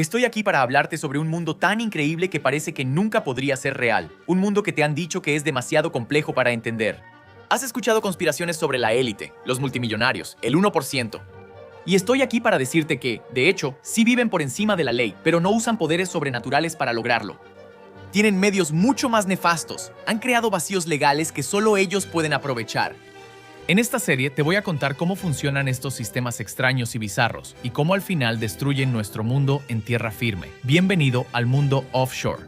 Estoy aquí para hablarte sobre un mundo tan increíble que parece que nunca podría ser real. Un mundo que te han dicho que es demasiado complejo para entender. Has escuchado conspiraciones sobre la élite, los multimillonarios, el 1%. Y estoy aquí para decirte que, de hecho, sí viven por encima de la ley, pero no usan poderes sobrenaturales para lograrlo. Tienen medios mucho más nefastos. Han creado vacíos legales que solo ellos pueden aprovechar. En esta serie te voy a contar cómo funcionan estos sistemas extraños y bizarros y cómo al final destruyen nuestro mundo en tierra firme. Bienvenido al mundo offshore.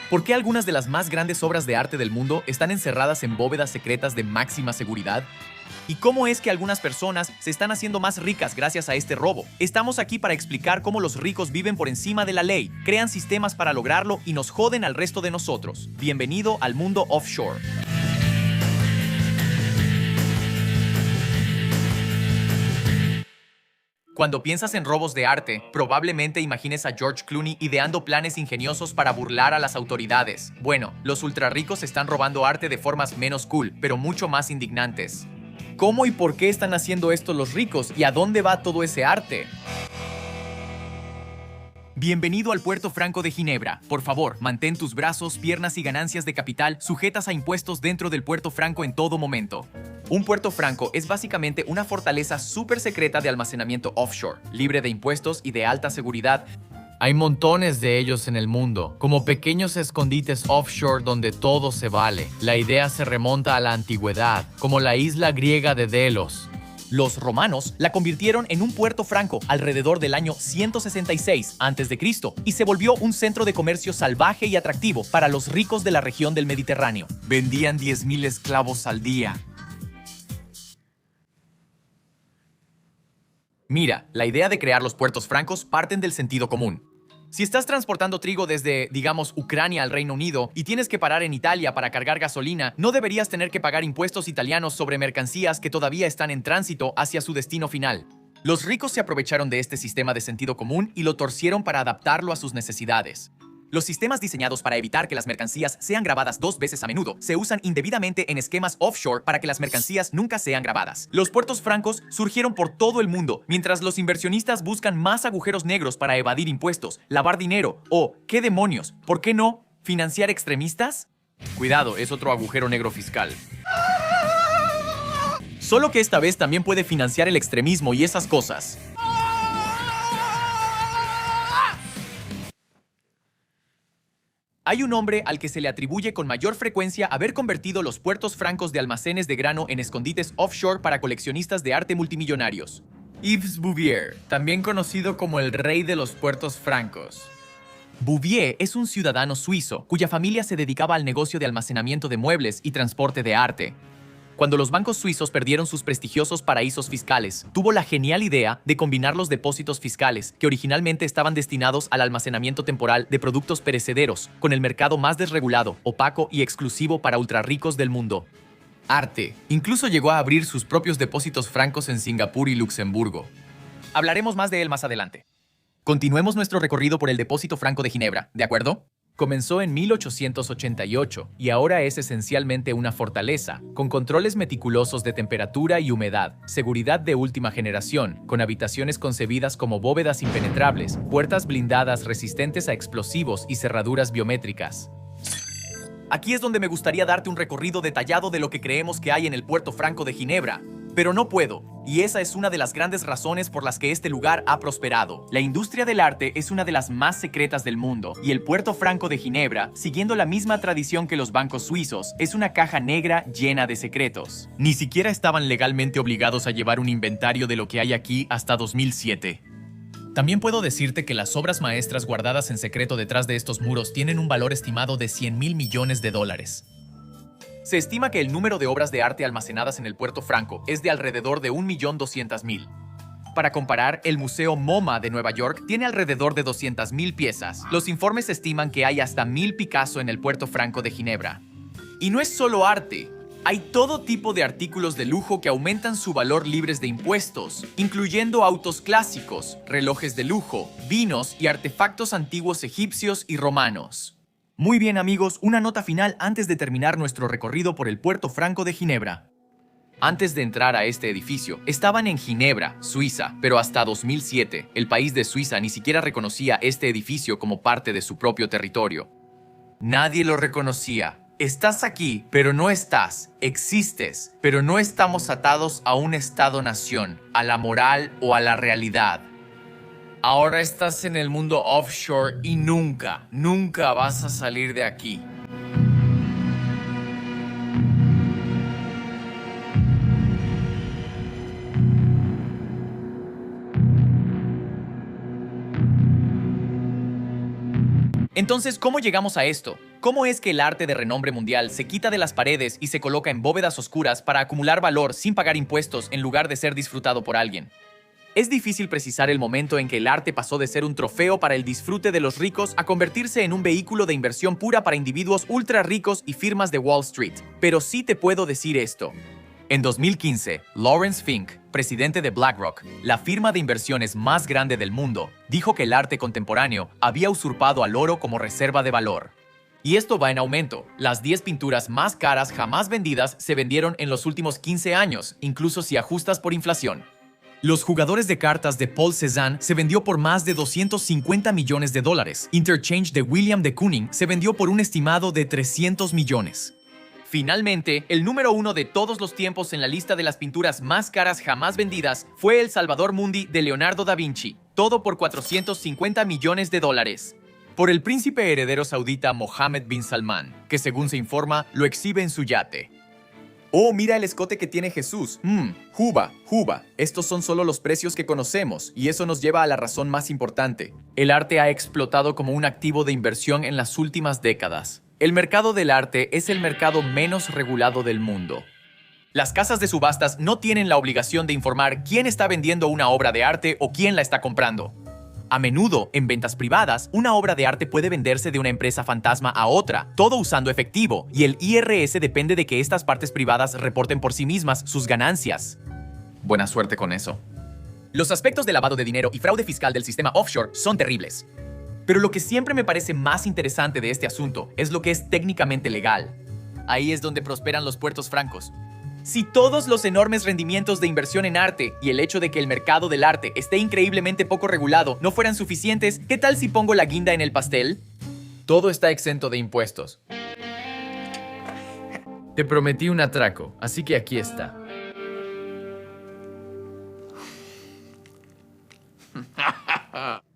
¿Por qué algunas de las más grandes obras de arte del mundo están encerradas en bóvedas secretas de máxima seguridad? ¿Y cómo es que algunas personas se están haciendo más ricas gracias a este robo? Estamos aquí para explicar cómo los ricos viven por encima de la ley, crean sistemas para lograrlo y nos joden al resto de nosotros. Bienvenido al mundo offshore. Cuando piensas en robos de arte, probablemente imagines a George Clooney ideando planes ingeniosos para burlar a las autoridades. Bueno, los ultrarricos están robando arte de formas menos cool, pero mucho más indignantes. ¿Cómo y por qué están haciendo esto los ricos? ¿Y a dónde va todo ese arte? Bienvenido al Puerto Franco de Ginebra. Por favor, mantén tus brazos, piernas y ganancias de capital sujetas a impuestos dentro del Puerto Franco en todo momento. Un puerto franco es básicamente una fortaleza súper secreta de almacenamiento offshore, libre de impuestos y de alta seguridad. Hay montones de ellos en el mundo, como pequeños escondites offshore donde todo se vale. La idea se remonta a la antigüedad, como la isla griega de Delos. Los romanos la convirtieron en un puerto franco alrededor del año 166 a.C. y se volvió un centro de comercio salvaje y atractivo para los ricos de la región del Mediterráneo. Vendían 10,000 esclavos al día. Mira, la idea de crear los puertos francos parten del sentido común. Si estás transportando trigo desde, digamos, Ucrania al Reino Unido y tienes que parar en Italia para cargar gasolina, no deberías tener que pagar impuestos italianos sobre mercancías que todavía están en tránsito hacia su destino final. Los ricos se aprovecharon de este sistema de sentido común y lo torcieron para adaptarlo a sus necesidades. Los sistemas diseñados para evitar que las mercancías sean grabadas 2 veces a menudo se usan indebidamente en esquemas offshore para que las mercancías nunca sean grabadas. Los puertos francos surgieron por todo el mundo, mientras los inversionistas buscan más agujeros negros para evadir impuestos, lavar dinero o, ¿qué demonios? ¿Por qué no? ¿Financiar extremistas? Cuidado, es otro agujero negro fiscal. Solo que esta vez también puede financiar el extremismo y esas cosas. Hay un hombre al que se le atribuye con mayor frecuencia haber convertido los puertos francos de almacenes de grano en escondites offshore para coleccionistas de arte multimillonarios. Yves Bouvier, también conocido como el rey de los puertos francos. Bouvier es un ciudadano suizo cuya familia se dedicaba al negocio de almacenamiento de muebles y transporte de arte. Cuando los bancos suizos perdieron sus prestigiosos paraísos fiscales, tuvo la genial idea de combinar los depósitos fiscales, que originalmente estaban destinados al almacenamiento temporal de productos perecederos, con el mercado más desregulado, opaco y exclusivo para ultrarricos del mundo. Arte. Incluso llegó a abrir sus propios depósitos francos en Singapur y Luxemburgo. Hablaremos más de él más adelante. Continuemos nuestro recorrido por el Depósito Franco de Ginebra, ¿de acuerdo? Comenzó en 1888 y ahora es esencialmente una fortaleza, con controles meticulosos de temperatura y humedad, seguridad de última generación, con habitaciones concebidas como bóvedas impenetrables, puertas blindadas resistentes a explosivos y cerraduras biométricas. Aquí es donde me gustaría darte un recorrido detallado de lo que creemos que hay en el Puerto Franco de Ginebra. Pero no puedo, y esa es una de las grandes razones por las que este lugar ha prosperado. La industria del arte es una de las más secretas del mundo, y el Puerto Franco de Ginebra, siguiendo la misma tradición que los bancos suizos, es una caja negra llena de secretos. Ni siquiera estaban legalmente obligados a llevar un inventario de lo que hay aquí hasta 2007. También puedo decirte que las obras maestras guardadas en secreto detrás de estos muros tienen un valor estimado de 100,000 millones de dólares. Se estima que el número de obras de arte almacenadas en el Puerto Franco es de alrededor de 1.200.000. Para comparar, el Museo MoMA de Nueva York tiene alrededor de 200,000 piezas. Los informes estiman que hay hasta 1,000 Picasso en el Puerto Franco de Ginebra. Y no es solo arte. Hay todo tipo de artículos de lujo que aumentan su valor libres de impuestos, incluyendo autos clásicos, relojes de lujo, vinos y artefactos antiguos egipcios y romanos. Muy bien amigos, una nota final antes de terminar nuestro recorrido por el Puerto Franco de Ginebra. Antes de entrar a este edificio, estaban en Ginebra, Suiza, pero hasta 2007, el país de Suiza ni siquiera reconocía este edificio como parte de su propio territorio. Nadie lo reconocía. Estás aquí, pero no estás. Existes, pero no estamos atados a un Estado-nación, a la moral o a la realidad. Ahora estás en el mundo offshore y nunca vas a salir de aquí. Entonces, ¿cómo llegamos a esto? ¿Cómo es que el arte de renombre mundial se quita de las paredes y se coloca en bóvedas oscuras para acumular valor sin pagar impuestos en lugar de ser disfrutado por alguien? Es difícil precisar el momento en que el arte pasó de ser un trofeo para el disfrute de los ricos a convertirse en un vehículo de inversión pura para individuos ultra ricos y firmas de Wall Street. Pero sí te puedo decir esto. En 2015, Lawrence Fink, presidente de BlackRock, la firma de inversiones más grande del mundo, dijo que el arte contemporáneo había usurpado al oro como reserva de valor. Y esto va en aumento. Las 10 pinturas más caras jamás vendidas se vendieron en los últimos 15 años, incluso si ajustas por inflación. Los jugadores de cartas de Paul Cézanne se vendió por más de $250 millones. Interchange de William de Kooning se vendió por un estimado de 300 millones. Finalmente, el número 1 de todos los tiempos en la lista de las pinturas más caras jamás vendidas fue el Salvador Mundi de Leonardo da Vinci, todo por $450 millones. Por el príncipe heredero saudita Mohammed bin Salman, que según se informa, lo exhibe en su yate. Oh, mira el escote que tiene Jesús. Juba. Estos son solo los precios que conocemos, y eso nos lleva a la razón más importante. El arte ha explotado como un activo de inversión en las últimas décadas. El mercado del arte es el mercado menos regulado del mundo. Las casas de subastas no tienen la obligación de informar quién está vendiendo una obra de arte o quién la está comprando. A menudo, en ventas privadas, una obra de arte puede venderse de una empresa fantasma a otra, todo usando efectivo, y el IRS depende de que estas partes privadas reporten por sí mismas sus ganancias. Buena suerte con eso. Los aspectos de lavado de dinero y fraude fiscal del sistema offshore son terribles. Pero lo que siempre me parece más interesante de este asunto es lo que es técnicamente legal. Ahí es donde prosperan los puertos francos. Si todos los enormes rendimientos de inversión en arte y el hecho de que el mercado del arte esté increíblemente poco regulado no fueran suficientes, ¿qué tal si pongo la guinda en el pastel? Todo está exento de impuestos. Te prometí un atraco, así que aquí está.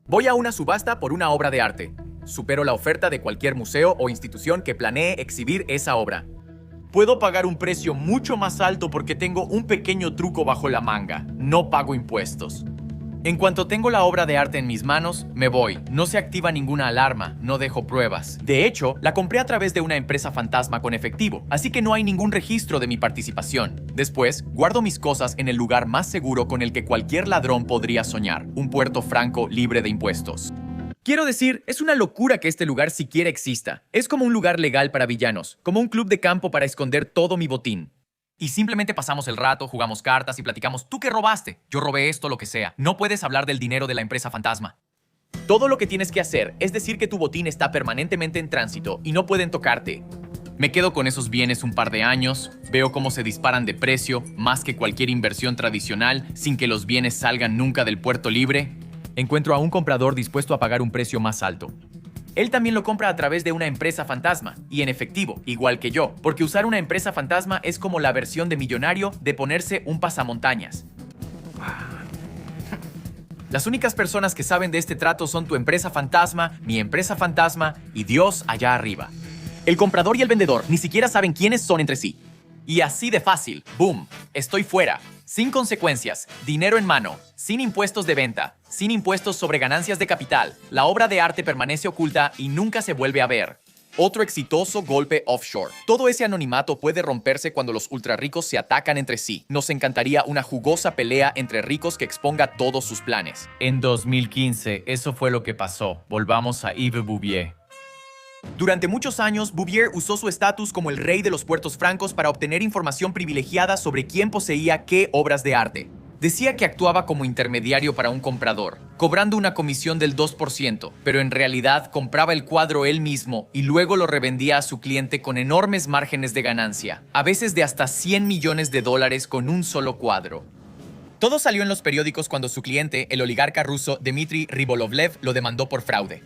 Voy a una subasta por una obra de arte. Supero la oferta de cualquier museo o institución que planee exhibir esa obra. Puedo pagar un precio mucho más alto porque tengo un pequeño truco bajo la manga. No pago impuestos. En cuanto tengo la obra de arte en mis manos, me voy. No se activa ninguna alarma, no dejo pruebas. De hecho, la compré a través de una empresa fantasma con efectivo, así que no hay ningún registro de mi participación. Después, guardo mis cosas en el lugar más seguro con el que cualquier ladrón podría soñar, un puerto franco libre de impuestos. Quiero decir, es una locura que este lugar siquiera exista. Es como un lugar legal para villanos, como un club de campo para esconder todo mi botín. Y simplemente pasamos el rato, jugamos cartas y platicamos. ¿Tú qué robaste? Yo robé esto, lo que sea. No puedes hablar del dinero de la empresa fantasma. Todo lo que tienes que hacer es decir que tu botín está permanentemente en tránsito y no pueden tocarte. Me quedo con esos bienes un par de años, veo cómo se disparan de precio, más que cualquier inversión tradicional, sin que los bienes salgan nunca del puerto libre. Encuentro a un comprador dispuesto a pagar un precio más alto. Él también lo compra a través de una empresa fantasma, y en efectivo, igual que yo, porque usar una empresa fantasma es como la versión de millonario de ponerse un pasamontañas. Las únicas personas que saben de este trato son tu empresa fantasma, mi empresa fantasma y Dios allá arriba. El comprador y el vendedor ni siquiera saben quiénes son entre sí. Y así de fácil, boom, estoy fuera, sin consecuencias, dinero en mano, sin impuestos de venta, sin impuestos sobre ganancias de capital. La obra de arte permanece oculta y nunca se vuelve a ver. Otro exitoso golpe offshore. Todo ese anonimato puede romperse cuando los ultrarricos se atacan entre sí. Nos encantaría una jugosa pelea entre ricos que exponga todos sus planes. En 2015, eso fue lo que pasó. Volvamos a Yves Bouvier. Durante muchos años, Bouvier usó su estatus como el rey de los puertos francos para obtener información privilegiada sobre quién poseía qué obras de arte. Decía que actuaba como intermediario para un comprador, cobrando una comisión del 2%, pero en realidad compraba el cuadro él mismo y luego lo revendía a su cliente con enormes márgenes de ganancia, a veces de hasta $100 millones con un solo cuadro. Todo salió en los periódicos cuando su cliente, el oligarca ruso Dmitry Ribolovlev, lo demandó por fraude.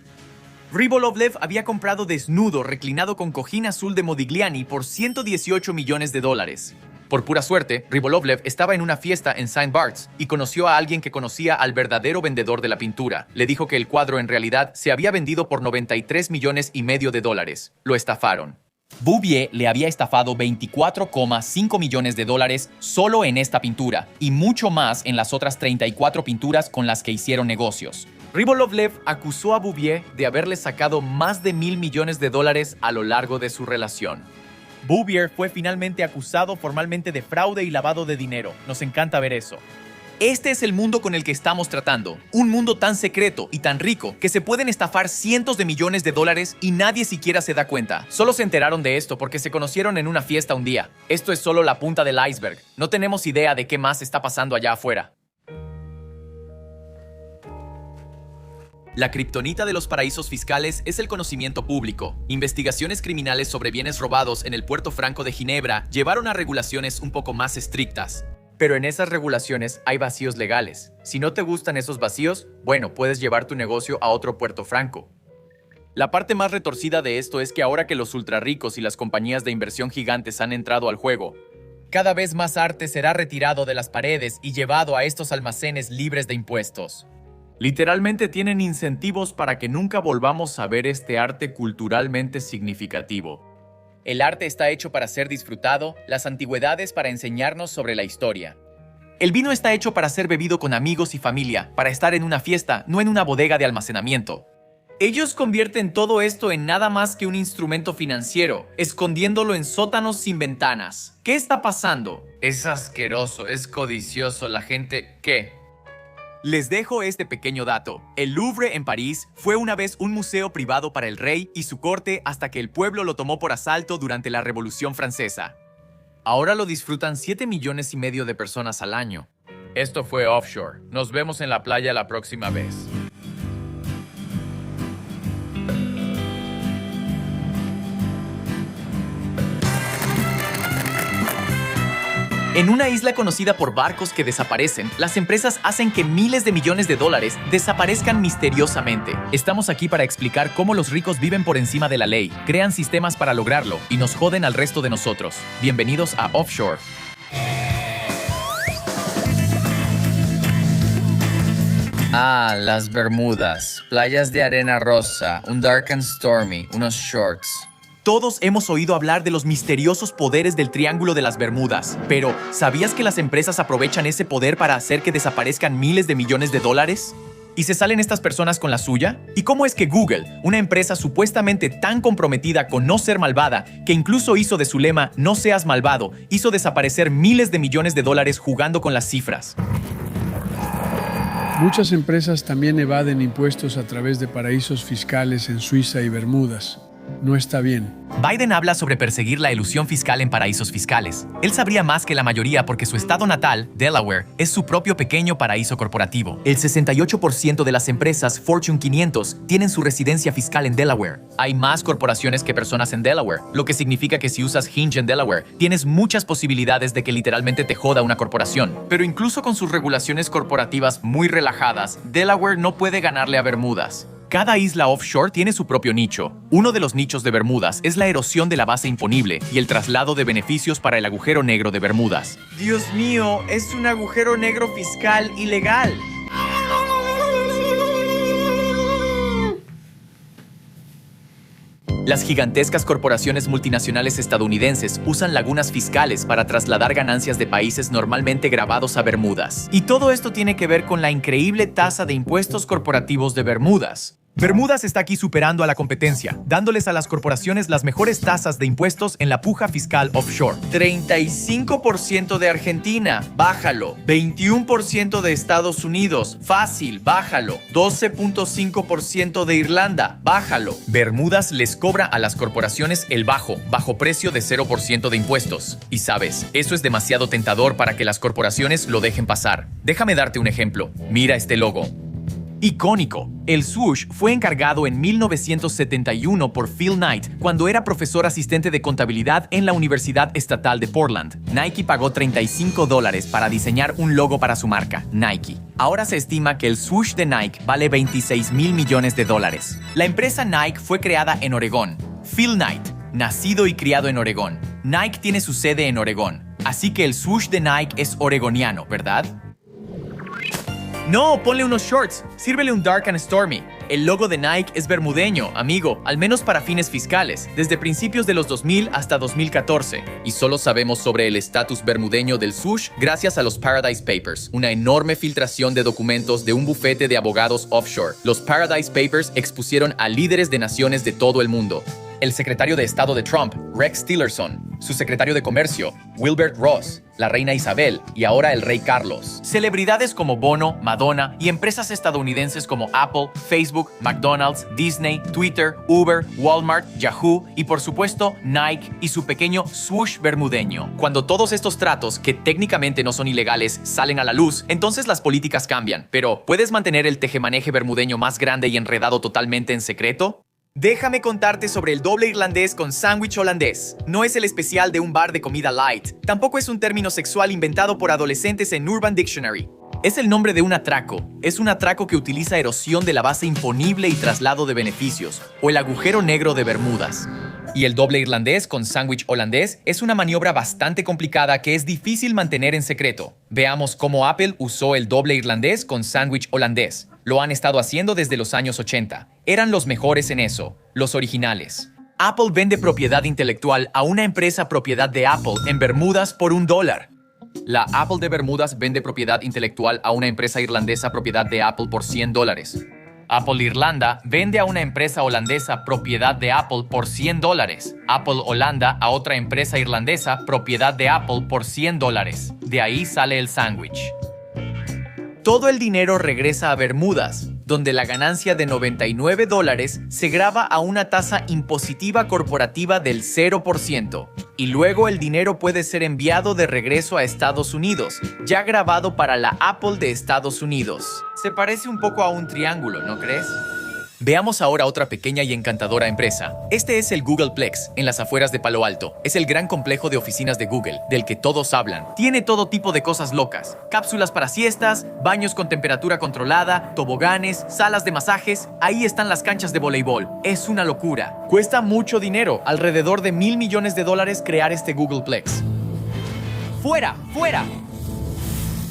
Ribolovlev había comprado desnudo, reclinado con cojín azul de Modigliani por $118 millones. Por pura suerte, Ribolovlev estaba en una fiesta en Saint Barts y conoció a alguien que conocía al verdadero vendedor de la pintura. Le dijo que el cuadro en realidad se había vendido por $93,5 millones. Lo estafaron. Bouvier le había estafado $24,5 millones solo en esta pintura y mucho más en las otras 34 pinturas con las que hicieron negocios. Ribolovlev acusó a Bouvier de haberle sacado más de $1,000 millones a lo largo de su relación. Bouvier fue finalmente acusado formalmente de fraude y lavado de dinero. Nos encanta ver eso. Este es el mundo con el que estamos tratando. Un mundo tan secreto y tan rico que se pueden estafar cientos de millones de dólares y nadie siquiera se da cuenta. Solo se enteraron de esto porque se conocieron en una fiesta un día. Esto es solo la punta del iceberg. No tenemos idea de qué más está pasando allá afuera. La kriptonita de los paraísos fiscales es el conocimiento público. Investigaciones criminales sobre bienes robados en el Puerto Franco de Ginebra llevaron a regulaciones un poco más estrictas. Pero en esas regulaciones hay vacíos legales. Si no te gustan esos vacíos, bueno, puedes llevar tu negocio a otro Puerto Franco. La parte más retorcida de esto es que ahora que los ultrarricos y las compañías de inversión gigantes han entrado al juego, cada vez más arte será retirado de las paredes y llevado a estos almacenes libres de impuestos. Literalmente tienen incentivos para que nunca volvamos a ver este arte culturalmente significativo. El arte está hecho para ser disfrutado, las antigüedades para enseñarnos sobre la historia. El vino está hecho para ser bebido con amigos y familia, para estar en una fiesta, no en una bodega de almacenamiento. Ellos convierten todo esto en nada más que un instrumento financiero, escondiéndolo en sótanos sin ventanas. ¿Qué está pasando? Es asqueroso, es codicioso, la gente... ¿Qué? Les dejo este pequeño dato. El Louvre en París fue una vez un museo privado para el rey y su corte hasta que el pueblo lo tomó por asalto durante la Revolución Francesa. Ahora lo disfrutan 7,5 millones de personas al año. Esto fue Offshore. Nos vemos en la playa la próxima vez. En una isla conocida por barcos que desaparecen, las empresas hacen que miles de millones de dólares desaparezcan misteriosamente. Estamos aquí para explicar cómo los ricos viven por encima de la ley, crean sistemas para lograrlo y nos joden al resto de nosotros. Bienvenidos a Offshore. Las Bermudas, playas de arena rosa, un dark and stormy, unos shorts. Todos hemos oído hablar de los misteriosos poderes del Triángulo de las Bermudas, pero ¿sabías que las empresas aprovechan ese poder para hacer que desaparezcan miles de millones de dólares? ¿Y se salen estas personas con la suya? ¿Y cómo es que Google, una empresa supuestamente tan comprometida con no ser malvada, que incluso hizo de su lema "No seas malvado", hizo desaparecer miles de millones de dólares jugando con las cifras? Muchas empresas también evaden impuestos a través de paraísos fiscales en Suiza y Bermudas. No está bien. Biden habla sobre perseguir la elusión fiscal en paraísos fiscales. Él sabría más que la mayoría porque su estado natal, Delaware, es su propio pequeño paraíso corporativo. El 68% de las empresas Fortune 500 tienen su residencia fiscal en Delaware. Hay más corporaciones que personas en Delaware, lo que significa que si usas Hinge en Delaware, tienes muchas posibilidades de que literalmente te joda una corporación. Pero incluso con sus regulaciones corporativas muy relajadas, Delaware no puede ganarle a Bermudas. Cada isla offshore tiene su propio nicho. Uno de los nichos de Bermudas es la erosión de la base imponible y el traslado de beneficios para el agujero negro de Bermudas. Dios mío, es un agujero negro fiscal ilegal. Las gigantescas corporaciones multinacionales estadounidenses usan lagunas fiscales para trasladar ganancias de países normalmente gravados a Bermudas. Y todo esto tiene que ver con la increíble tasa de impuestos corporativos de Bermudas. Bermudas está aquí superando a la competencia, dándoles a las corporaciones las mejores tasas de impuestos en la puja fiscal offshore. 35% de Argentina, bájalo. 21% de Estados Unidos, fácil, bájalo. 12.5% de Irlanda, bájalo. Bermudas les cobra a las corporaciones el bajo precio de 0% de impuestos. Y sabes, eso es demasiado tentador para que las corporaciones lo dejen pasar. Déjame darte un ejemplo. Mira este logo. Icónico. El swoosh fue encargado en 1971 por Phil Knight cuando era profesor asistente de contabilidad en la Universidad Estatal de Portland. Nike pagó $35 para diseñar un logo para su marca, Nike. Ahora se estima que el swoosh de Nike vale $26 mil millones. La empresa Nike fue creada en Oregón. Phil Knight, nacido y criado en Oregón. Nike tiene su sede en Oregón, así que el swoosh de Nike es oregoniano, ¿verdad? No, ponle unos shorts. Sírvele un Dark and Stormy. El logo de Nike es bermudeño, amigo, al menos para fines fiscales, desde principios de los 2000 hasta 2014. Y solo sabemos sobre el estatus bermudeño del swoosh gracias a los Paradise Papers, una enorme filtración de documentos de un bufete de abogados offshore. Los Paradise Papers expusieron a líderes de naciones de todo el mundo. El secretario de Estado de Trump, Rex Tillerson, su secretario de Comercio, Wilbur Ross, la reina Isabel y ahora el rey Carlos. Celebridades como Bono, Madonna y empresas estadounidenses como Apple, Facebook, McDonald's, Disney, Twitter, Uber, Walmart, Yahoo y por supuesto Nike y su pequeño swoosh bermudeño. Cuando todos estos tratos, que técnicamente no son ilegales, salen a la luz, entonces las políticas cambian. Pero, ¿puedes mantener el tejemaneje bermudeño más grande y enredado totalmente en secreto? Déjame contarte sobre el doble irlandés con sándwich holandés. No es el especial de un bar de comida light. Tampoco es un término sexual inventado por adolescentes en Urban Dictionary. Es el nombre de un atraco. Es un atraco que utiliza erosión de la base imponible y traslado de beneficios, o el agujero negro de Bermudas. Y el doble irlandés con sándwich holandés es una maniobra bastante complicada que es difícil mantener en secreto. Veamos cómo Apple usó el doble irlandés con sándwich holandés. Lo han estado haciendo desde los años 80. Eran los mejores en eso, los originales. Apple vende propiedad intelectual a una empresa propiedad de Apple en Bermudas por $1. La Apple de Bermudas vende propiedad intelectual a una empresa irlandesa propiedad de Apple por $100. Apple Irlanda vende a una empresa holandesa propiedad de Apple por $100. Apple Holanda a otra empresa irlandesa propiedad de Apple por $100. De ahí sale el sándwich. Todo el dinero regresa a Bermudas, donde la ganancia de $99 se grava a una tasa impositiva corporativa del 0%. Y luego el dinero puede ser enviado de regreso a Estados Unidos, ya grabado para la Apple de Estados Unidos. Se parece un poco a un triángulo, ¿no crees? Veamos ahora otra pequeña y encantadora empresa. Este es el Googleplex, en las afueras de Palo Alto. Es el gran complejo de oficinas de Google, del que todos hablan. Tiene todo tipo de cosas locas. Cápsulas para siestas, baños con temperatura controlada, toboganes, salas de masajes. Ahí están las canchas de voleibol. Es una locura. Cuesta mucho dinero, alrededor de $1,000 millones crear este Googleplex. ¡Fuera! ¡Fuera!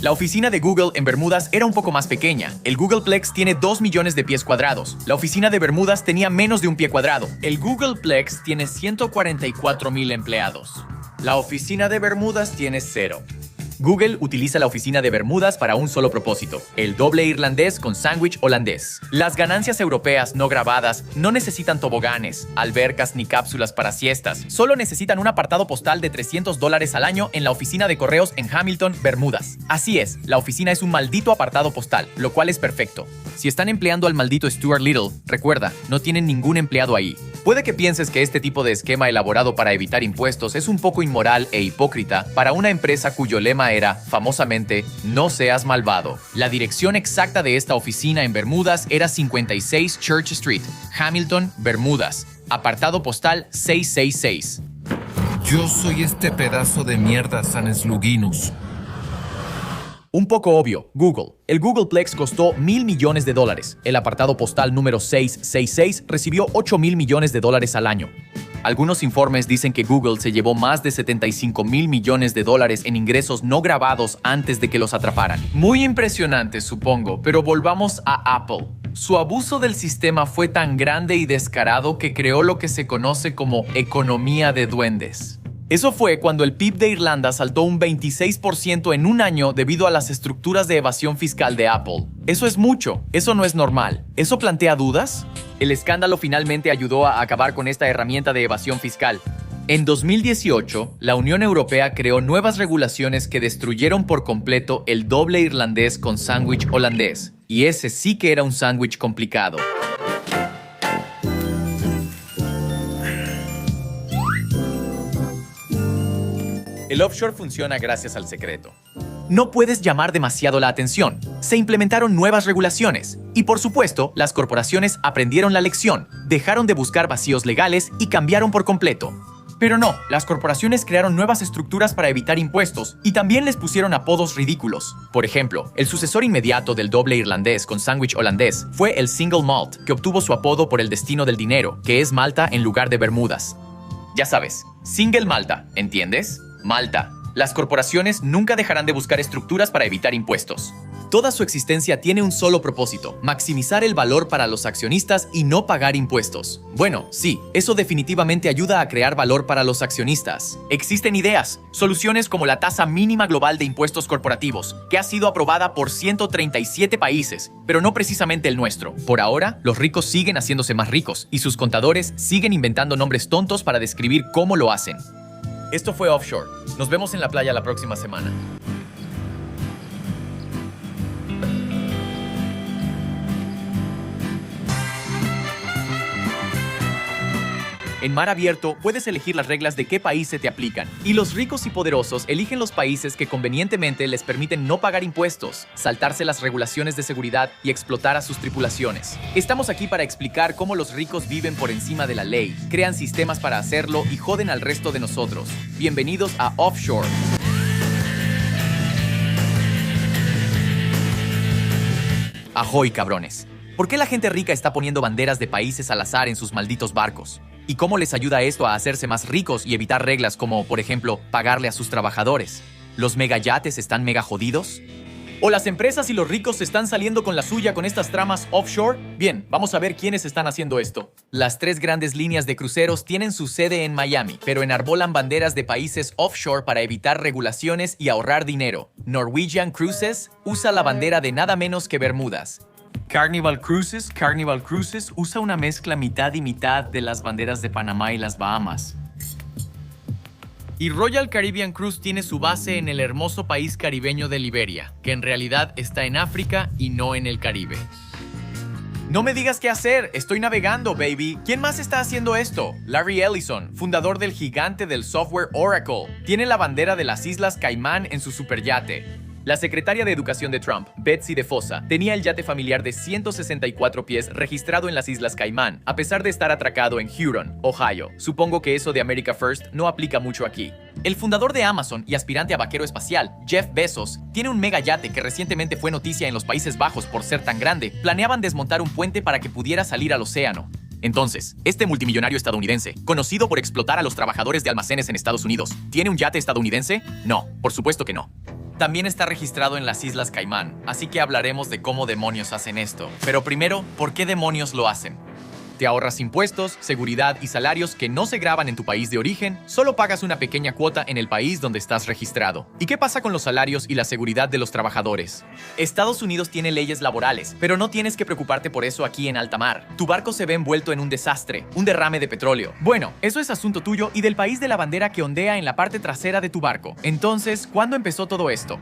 La oficina de Google en Bermudas era un poco más pequeña. El Googleplex tiene 2 millones de pies cuadrados. La oficina de Bermudas tenía menos de un pie cuadrado. El Googleplex tiene 144,000 empleados. La oficina de Bermudas tiene 0. Google utiliza la oficina de Bermudas para un solo propósito, el doble irlandés con sándwich holandés. Las ganancias europeas no grabadas no necesitan toboganes, albercas ni cápsulas para siestas. Solo necesitan un apartado postal de $300 al año en la oficina de correos en Hamilton, Bermudas. Así es, la oficina es un maldito apartado postal, lo cual es perfecto. Si están empleando al maldito Stuart Little, recuerda, no tienen ningún empleado ahí. Puede que pienses que este tipo de esquema elaborado para evitar impuestos es un poco inmoral e hipócrita para una empresa cuyo lema era, famosamente, no seas malvado. La dirección exacta de esta oficina en Bermudas era 56 Church Street, Hamilton, Bermudas, apartado postal 666. Yo soy este pedazo de mierda, San Sluginus. Un poco obvio, Google. El Googleplex costó $1,000 millones. El apartado postal número 666 recibió $8,000 millones al año. Algunos informes dicen que Google se llevó más de $75,000 millones en ingresos no grabados antes de que los atraparan. Muy impresionante, supongo, pero volvamos a Apple. Su abuso del sistema fue tan grande y descarado que creó lo que se conoce como economía de duendes. Eso fue cuando el PIB de Irlanda saltó un 26% en un año debido a las estructuras de evasión fiscal de Apple. Eso es mucho, eso no es normal. ¿Eso plantea dudas? El escándalo finalmente ayudó a acabar con esta herramienta de evasión fiscal. En 2018, la Unión Europea creó nuevas regulaciones que destruyeron por completo el doble irlandés con sándwich holandés. Y ese sí que era un sándwich complicado. El offshore funciona gracias al secreto. No puedes llamar demasiado la atención. Se implementaron nuevas regulaciones. Y por supuesto, las corporaciones aprendieron la lección, dejaron de buscar vacíos legales y cambiaron por completo. Pero no, las corporaciones crearon nuevas estructuras para evitar impuestos y también les pusieron apodos ridículos. Por ejemplo, el sucesor inmediato del doble irlandés con sándwich holandés fue el Single Malt, que obtuvo su apodo por el destino del dinero, que es Malta en lugar de Bermudas. Ya sabes, Single Malta, ¿entiendes? Malta. Las corporaciones nunca dejarán de buscar estructuras para evitar impuestos. Toda su existencia tiene un solo propósito: maximizar el valor para los accionistas y no pagar impuestos. Bueno, sí, eso definitivamente ayuda a crear valor para los accionistas. Existen ideas, soluciones como la tasa mínima global de impuestos corporativos, que ha sido aprobada por 137 países, pero no precisamente el nuestro. Por ahora, los ricos siguen haciéndose más ricos y sus contadores siguen inventando nombres tontos para describir cómo lo hacen. Esto fue Offshore. Nos vemos en la playa la próxima semana. En mar abierto, puedes elegir las reglas de qué país se te aplican. Y los ricos y poderosos eligen los países que convenientemente les permiten no pagar impuestos, saltarse las regulaciones de seguridad y explotar a sus tripulaciones. Estamos aquí para explicar cómo los ricos viven por encima de la ley, crean sistemas para hacerlo y joden al resto de nosotros. Bienvenidos a Offshore. Ahoy, cabrones. ¿Por qué la gente rica está poniendo banderas de países al azar en sus malditos barcos? ¿Y cómo les ayuda esto a hacerse más ricos y evitar reglas como, por ejemplo, pagarle a sus trabajadores? ¿Los megayates están mega jodidos? ¿O las empresas y los ricos se están saliendo con la suya con estas tramas offshore? Bien, vamos a ver quiénes están haciendo esto. Las 3 grandes líneas de cruceros tienen su sede en Miami, pero enarbolan banderas de países offshore para evitar regulaciones y ahorrar dinero. Norwegian Cruises usa la bandera de nada menos que Bermudas. Carnival Cruises usa una mezcla mitad y mitad de las banderas de Panamá y las Bahamas. Y Royal Caribbean Cruise tiene su base en el hermoso país caribeño de Liberia, que en realidad está en África y no en el Caribe. No me digas qué hacer, estoy navegando, baby. ¿Quién más está haciendo esto? Larry Ellison, fundador del gigante del software Oracle, tiene la bandera de las Islas Caimán en su superyate. La secretaria de Educación de Trump, Betsy DeFossa, tenía el yate familiar de 164 pies registrado en las Islas Caimán, a pesar de estar atracado en Huron, Ohio. Supongo que eso de America First no aplica mucho aquí. El fundador de Amazon y aspirante a vaquero espacial, Jeff Bezos, tiene un mega yate que recientemente fue noticia en los Países Bajos por ser tan grande. Planeaban desmontar un puente para que pudiera salir al océano. Entonces, este multimillonario estadounidense, conocido por explotar a los trabajadores de almacenes en Estados Unidos, ¿tiene un yate estadounidense? No, por supuesto que no. También está registrado en las Islas Caimán, así que hablaremos de cómo demonios hacen esto. Pero primero, ¿por qué demonios lo hacen? Te ahorras impuestos, seguridad y salarios que no se graban en tu país de origen, solo pagas una pequeña cuota en el país donde estás registrado. ¿Y qué pasa con los salarios y la seguridad de los trabajadores? Estados Unidos tiene leyes laborales, pero no tienes que preocuparte por eso aquí en alta mar. Tu barco se ve envuelto en un desastre, un derrame de petróleo. Bueno, eso es asunto tuyo y del país de la bandera que ondea en la parte trasera de tu barco. Entonces, ¿cuándo empezó todo esto?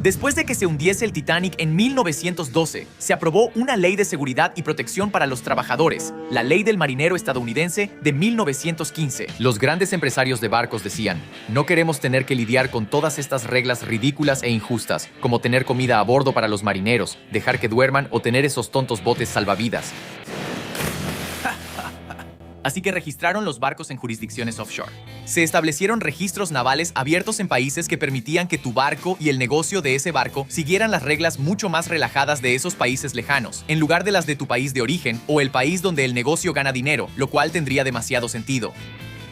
Después de que se hundiese el Titanic en 1912, se aprobó una ley de seguridad y protección para los trabajadores, la Ley del Marinero Estadounidense de 1915. Los grandes empresarios de barcos decían: no queremos tener que lidiar con todas estas reglas ridículas e injustas, como tener comida a bordo para los marineros, dejar que duerman o tener esos tontos botes salvavidas. Así que registraron los barcos en jurisdicciones offshore. Se establecieron registros navales abiertos en países que permitían que tu barco y el negocio de ese barco siguieran las reglas mucho más relajadas de esos países lejanos, en lugar de las de tu país de origen o el país donde el negocio gana dinero, lo cual tendría demasiado sentido.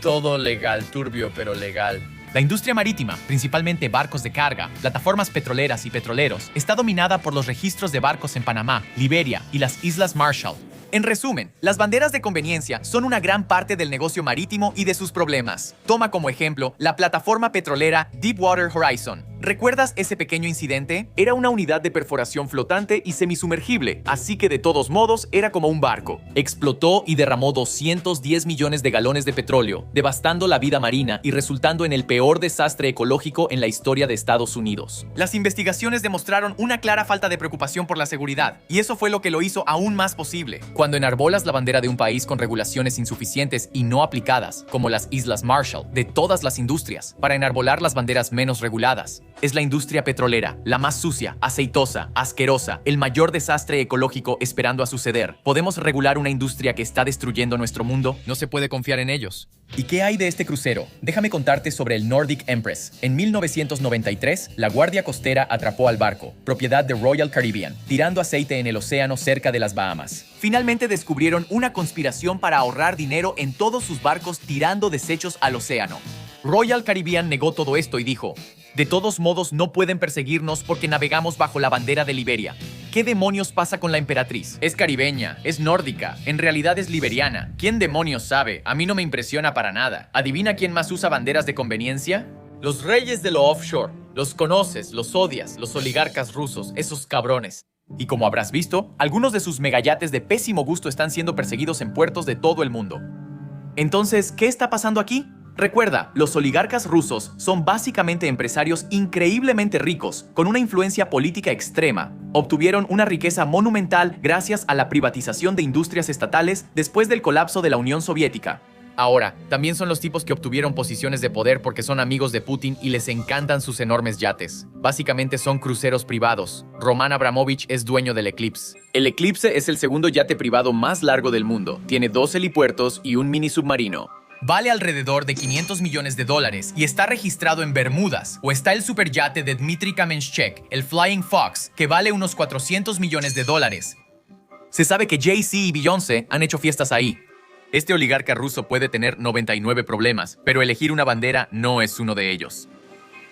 Todo legal, turbio pero legal. La industria marítima, principalmente barcos de carga, plataformas petroleras y petroleros, está dominada por los registros de barcos en Panamá, Liberia y las Islas Marshall. En resumen, las banderas de conveniencia son una gran parte del negocio marítimo y de sus problemas. Toma como ejemplo la plataforma petrolera Deepwater Horizon. ¿Recuerdas ese pequeño incidente? Era una unidad de perforación flotante y semisumergible, así que de todos modos era como un barco. Explotó y derramó 210 millones de galones de petróleo, devastando la vida marina y resultando en el peor desastre ecológico en la historia de Estados Unidos. Las investigaciones demostraron una clara falta de preocupación por la seguridad, y eso fue lo que lo hizo aún más posible. Cuando enarbolas la bandera de un país con regulaciones insuficientes y no aplicadas, como las Islas Marshall, de todas las industrias, para enarbolar las banderas menos reguladas, es la industria petrolera, la más sucia, aceitosa, asquerosa, el mayor desastre ecológico esperando a suceder. ¿Podemos regular una industria que está destruyendo nuestro mundo? No se puede confiar en ellos. ¿Y qué hay de este crucero? Déjame contarte sobre el Nordic Empress. En 1993, la Guardia Costera atrapó al barco, propiedad de Royal Caribbean, tirando aceite en el océano cerca de las Bahamas. Finalmente descubrieron una conspiración para ahorrar dinero en todos sus barcos tirando desechos al océano. Royal Caribbean negó todo esto y dijo: de todos modos no pueden perseguirnos porque navegamos bajo la bandera de Liberia. ¿Qué demonios pasa con la emperatriz? Es caribeña, es nórdica, en realidad es liberiana. ¿Quién demonios sabe? A mí no me impresiona para nada. ¿Adivina quién más usa banderas de conveniencia? Los reyes de lo offshore. Los conoces, los odias, los oligarcas rusos, esos cabrones. Y como habrás visto, algunos de sus megayates de pésimo gusto están siendo perseguidos en puertos de todo el mundo. Entonces, ¿qué está pasando aquí? Recuerda, los oligarcas rusos son básicamente empresarios increíblemente ricos, con una influencia política extrema. Obtuvieron una riqueza monumental gracias a la privatización de industrias estatales después del colapso de la Unión Soviética. Ahora, también son los tipos que obtuvieron posiciones de poder porque son amigos de Putin y les encantan sus enormes yates. Básicamente son cruceros privados. Roman Abramovich es dueño del Eclipse. El Eclipse es el segundo yate privado más largo del mundo. Tiene 2 helipuertos y un mini submarino. Vale alrededor de $500 millones y está registrado en Bermudas. O está el superyate de Dmitry Kamenschek, el Flying Fox, que vale unos $400 millones. Se sabe que Jay-Z y Beyoncé han hecho fiestas ahí. Este oligarca ruso puede tener 99 problemas, pero elegir una bandera no es uno de ellos.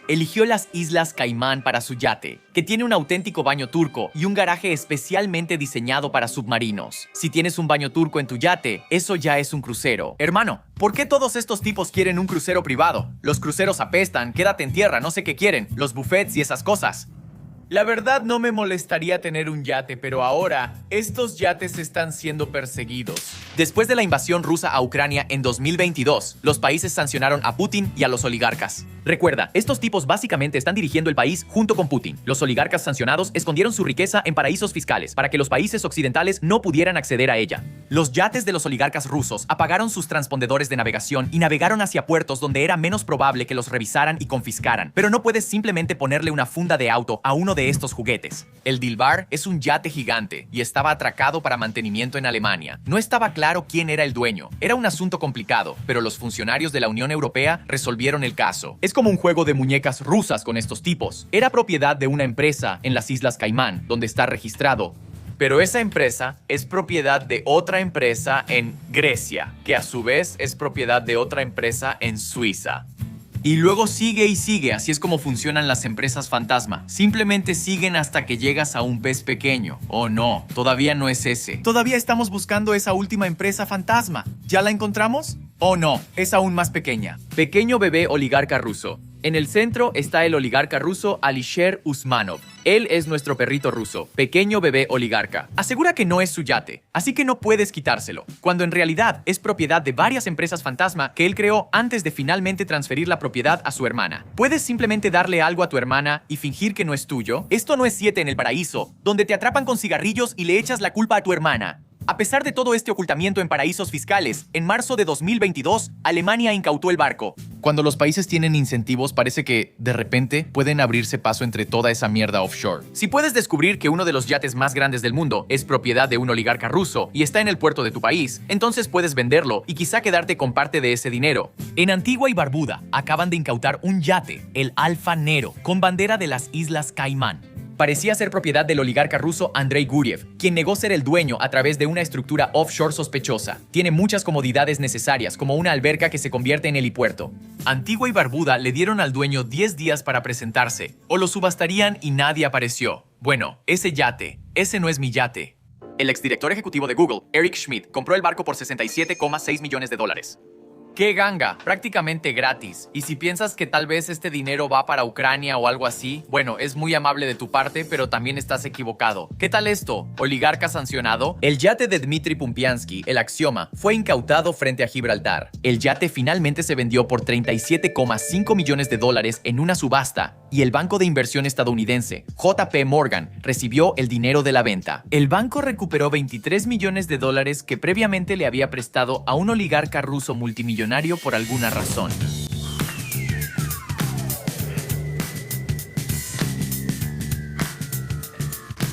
Eligió las Islas Caimán para su yate, que tiene un auténtico baño turco y un garaje especialmente diseñado para submarinos. Si tienes un baño turco en tu yate, eso ya es un crucero. Hermano, ¿por qué todos estos tipos quieren un crucero privado? Los cruceros apestan, quédate en tierra, no sé qué quieren, los buffets y esas cosas. La verdad no me molestaría tener un yate, pero ahora estos yates están siendo perseguidos. Después de la invasión rusa a Ucrania en 2022, los países sancionaron a Putin y a los oligarcas. Recuerda, estos tipos básicamente están dirigiendo el país junto con Putin. Los oligarcas sancionados escondieron su riqueza en paraísos fiscales para que los países occidentales no pudieran acceder a ella. Los yates de los oligarcas rusos apagaron sus transpondedores de navegación y navegaron hacia puertos donde era menos probable que los revisaran y confiscaran. Pero no puedes simplemente ponerle una funda de auto a uno de estos juguetes. El Dilbar es un yate gigante y estaba atracado para mantenimiento en Alemania. No estaba claro quién era el dueño. Era un asunto complicado, pero los funcionarios de la Unión Europea resolvieron el caso. Es como un juego de muñecas rusas con estos tipos. Era propiedad de una empresa en las Islas Caimán, donde está registrado. Pero esa empresa es propiedad de otra empresa en Grecia, que a su vez es propiedad de otra empresa en Suiza. Y luego sigue y sigue, así es como funcionan las empresas fantasma. Simplemente siguen hasta que llegas a un pez pequeño. Oh no, todavía no es ese. Todavía estamos buscando esa última empresa fantasma. ¿Ya la encontramos? Oh no, es aún más pequeña. Pequeño bebé oligarca ruso. En el centro está el oligarca ruso Alisher Usmanov. Él es nuestro perrito ruso, pequeño bebé oligarca. Asegura que no es su yate, así que no puedes quitárselo, cuando en realidad es propiedad de varias empresas fantasma que él creó antes de finalmente transferir la propiedad a su hermana. ¿Puedes simplemente darle algo a tu hermana y fingir que no es tuyo? Esto no es 7 en el paraíso, donde te atrapan con cigarrillos y le echas la culpa a tu hermana. A pesar de todo este ocultamiento en paraísos fiscales, en marzo de 2022, Alemania incautó el barco. Cuando los países tienen incentivos, parece que, de repente, pueden abrirse paso entre toda esa mierda offshore. Si puedes descubrir que uno de los yates más grandes del mundo es propiedad de un oligarca ruso y está en el puerto de tu país, entonces puedes venderlo y quizá quedarte con parte de ese dinero. En Antigua y Barbuda, acaban de incautar un yate, el Alfa Nero, con bandera de las Islas Caimán. Parecía ser propiedad del oligarca ruso Andrei Guriev, quien negó ser el dueño a través de una estructura offshore sospechosa. Tiene muchas comodidades necesarias, como una alberca que se convierte en helipuerto. Antigua y Barbuda le dieron al dueño 10 días para presentarse, o lo subastarían y nadie apareció. Bueno, ese no es mi yate. El exdirector ejecutivo de Google, Eric Schmidt, compró el barco por $67,6 millones. ¡Qué ganga! Prácticamente gratis. Y si piensas que tal vez este dinero va para Ucrania o algo así, bueno, es muy amable de tu parte, pero también estás equivocado. ¿Qué tal esto? ¿Oligarca sancionado? El yate de Dmitry Pumpiansky, el Axioma, fue incautado frente a Gibraltar. El yate finalmente se vendió por $37,5 millones en una subasta, y el banco de inversión estadounidense, JP Morgan, recibió el dinero de la venta. El banco recuperó $23 millones que previamente le había prestado a un oligarca ruso multimillonario por alguna razón.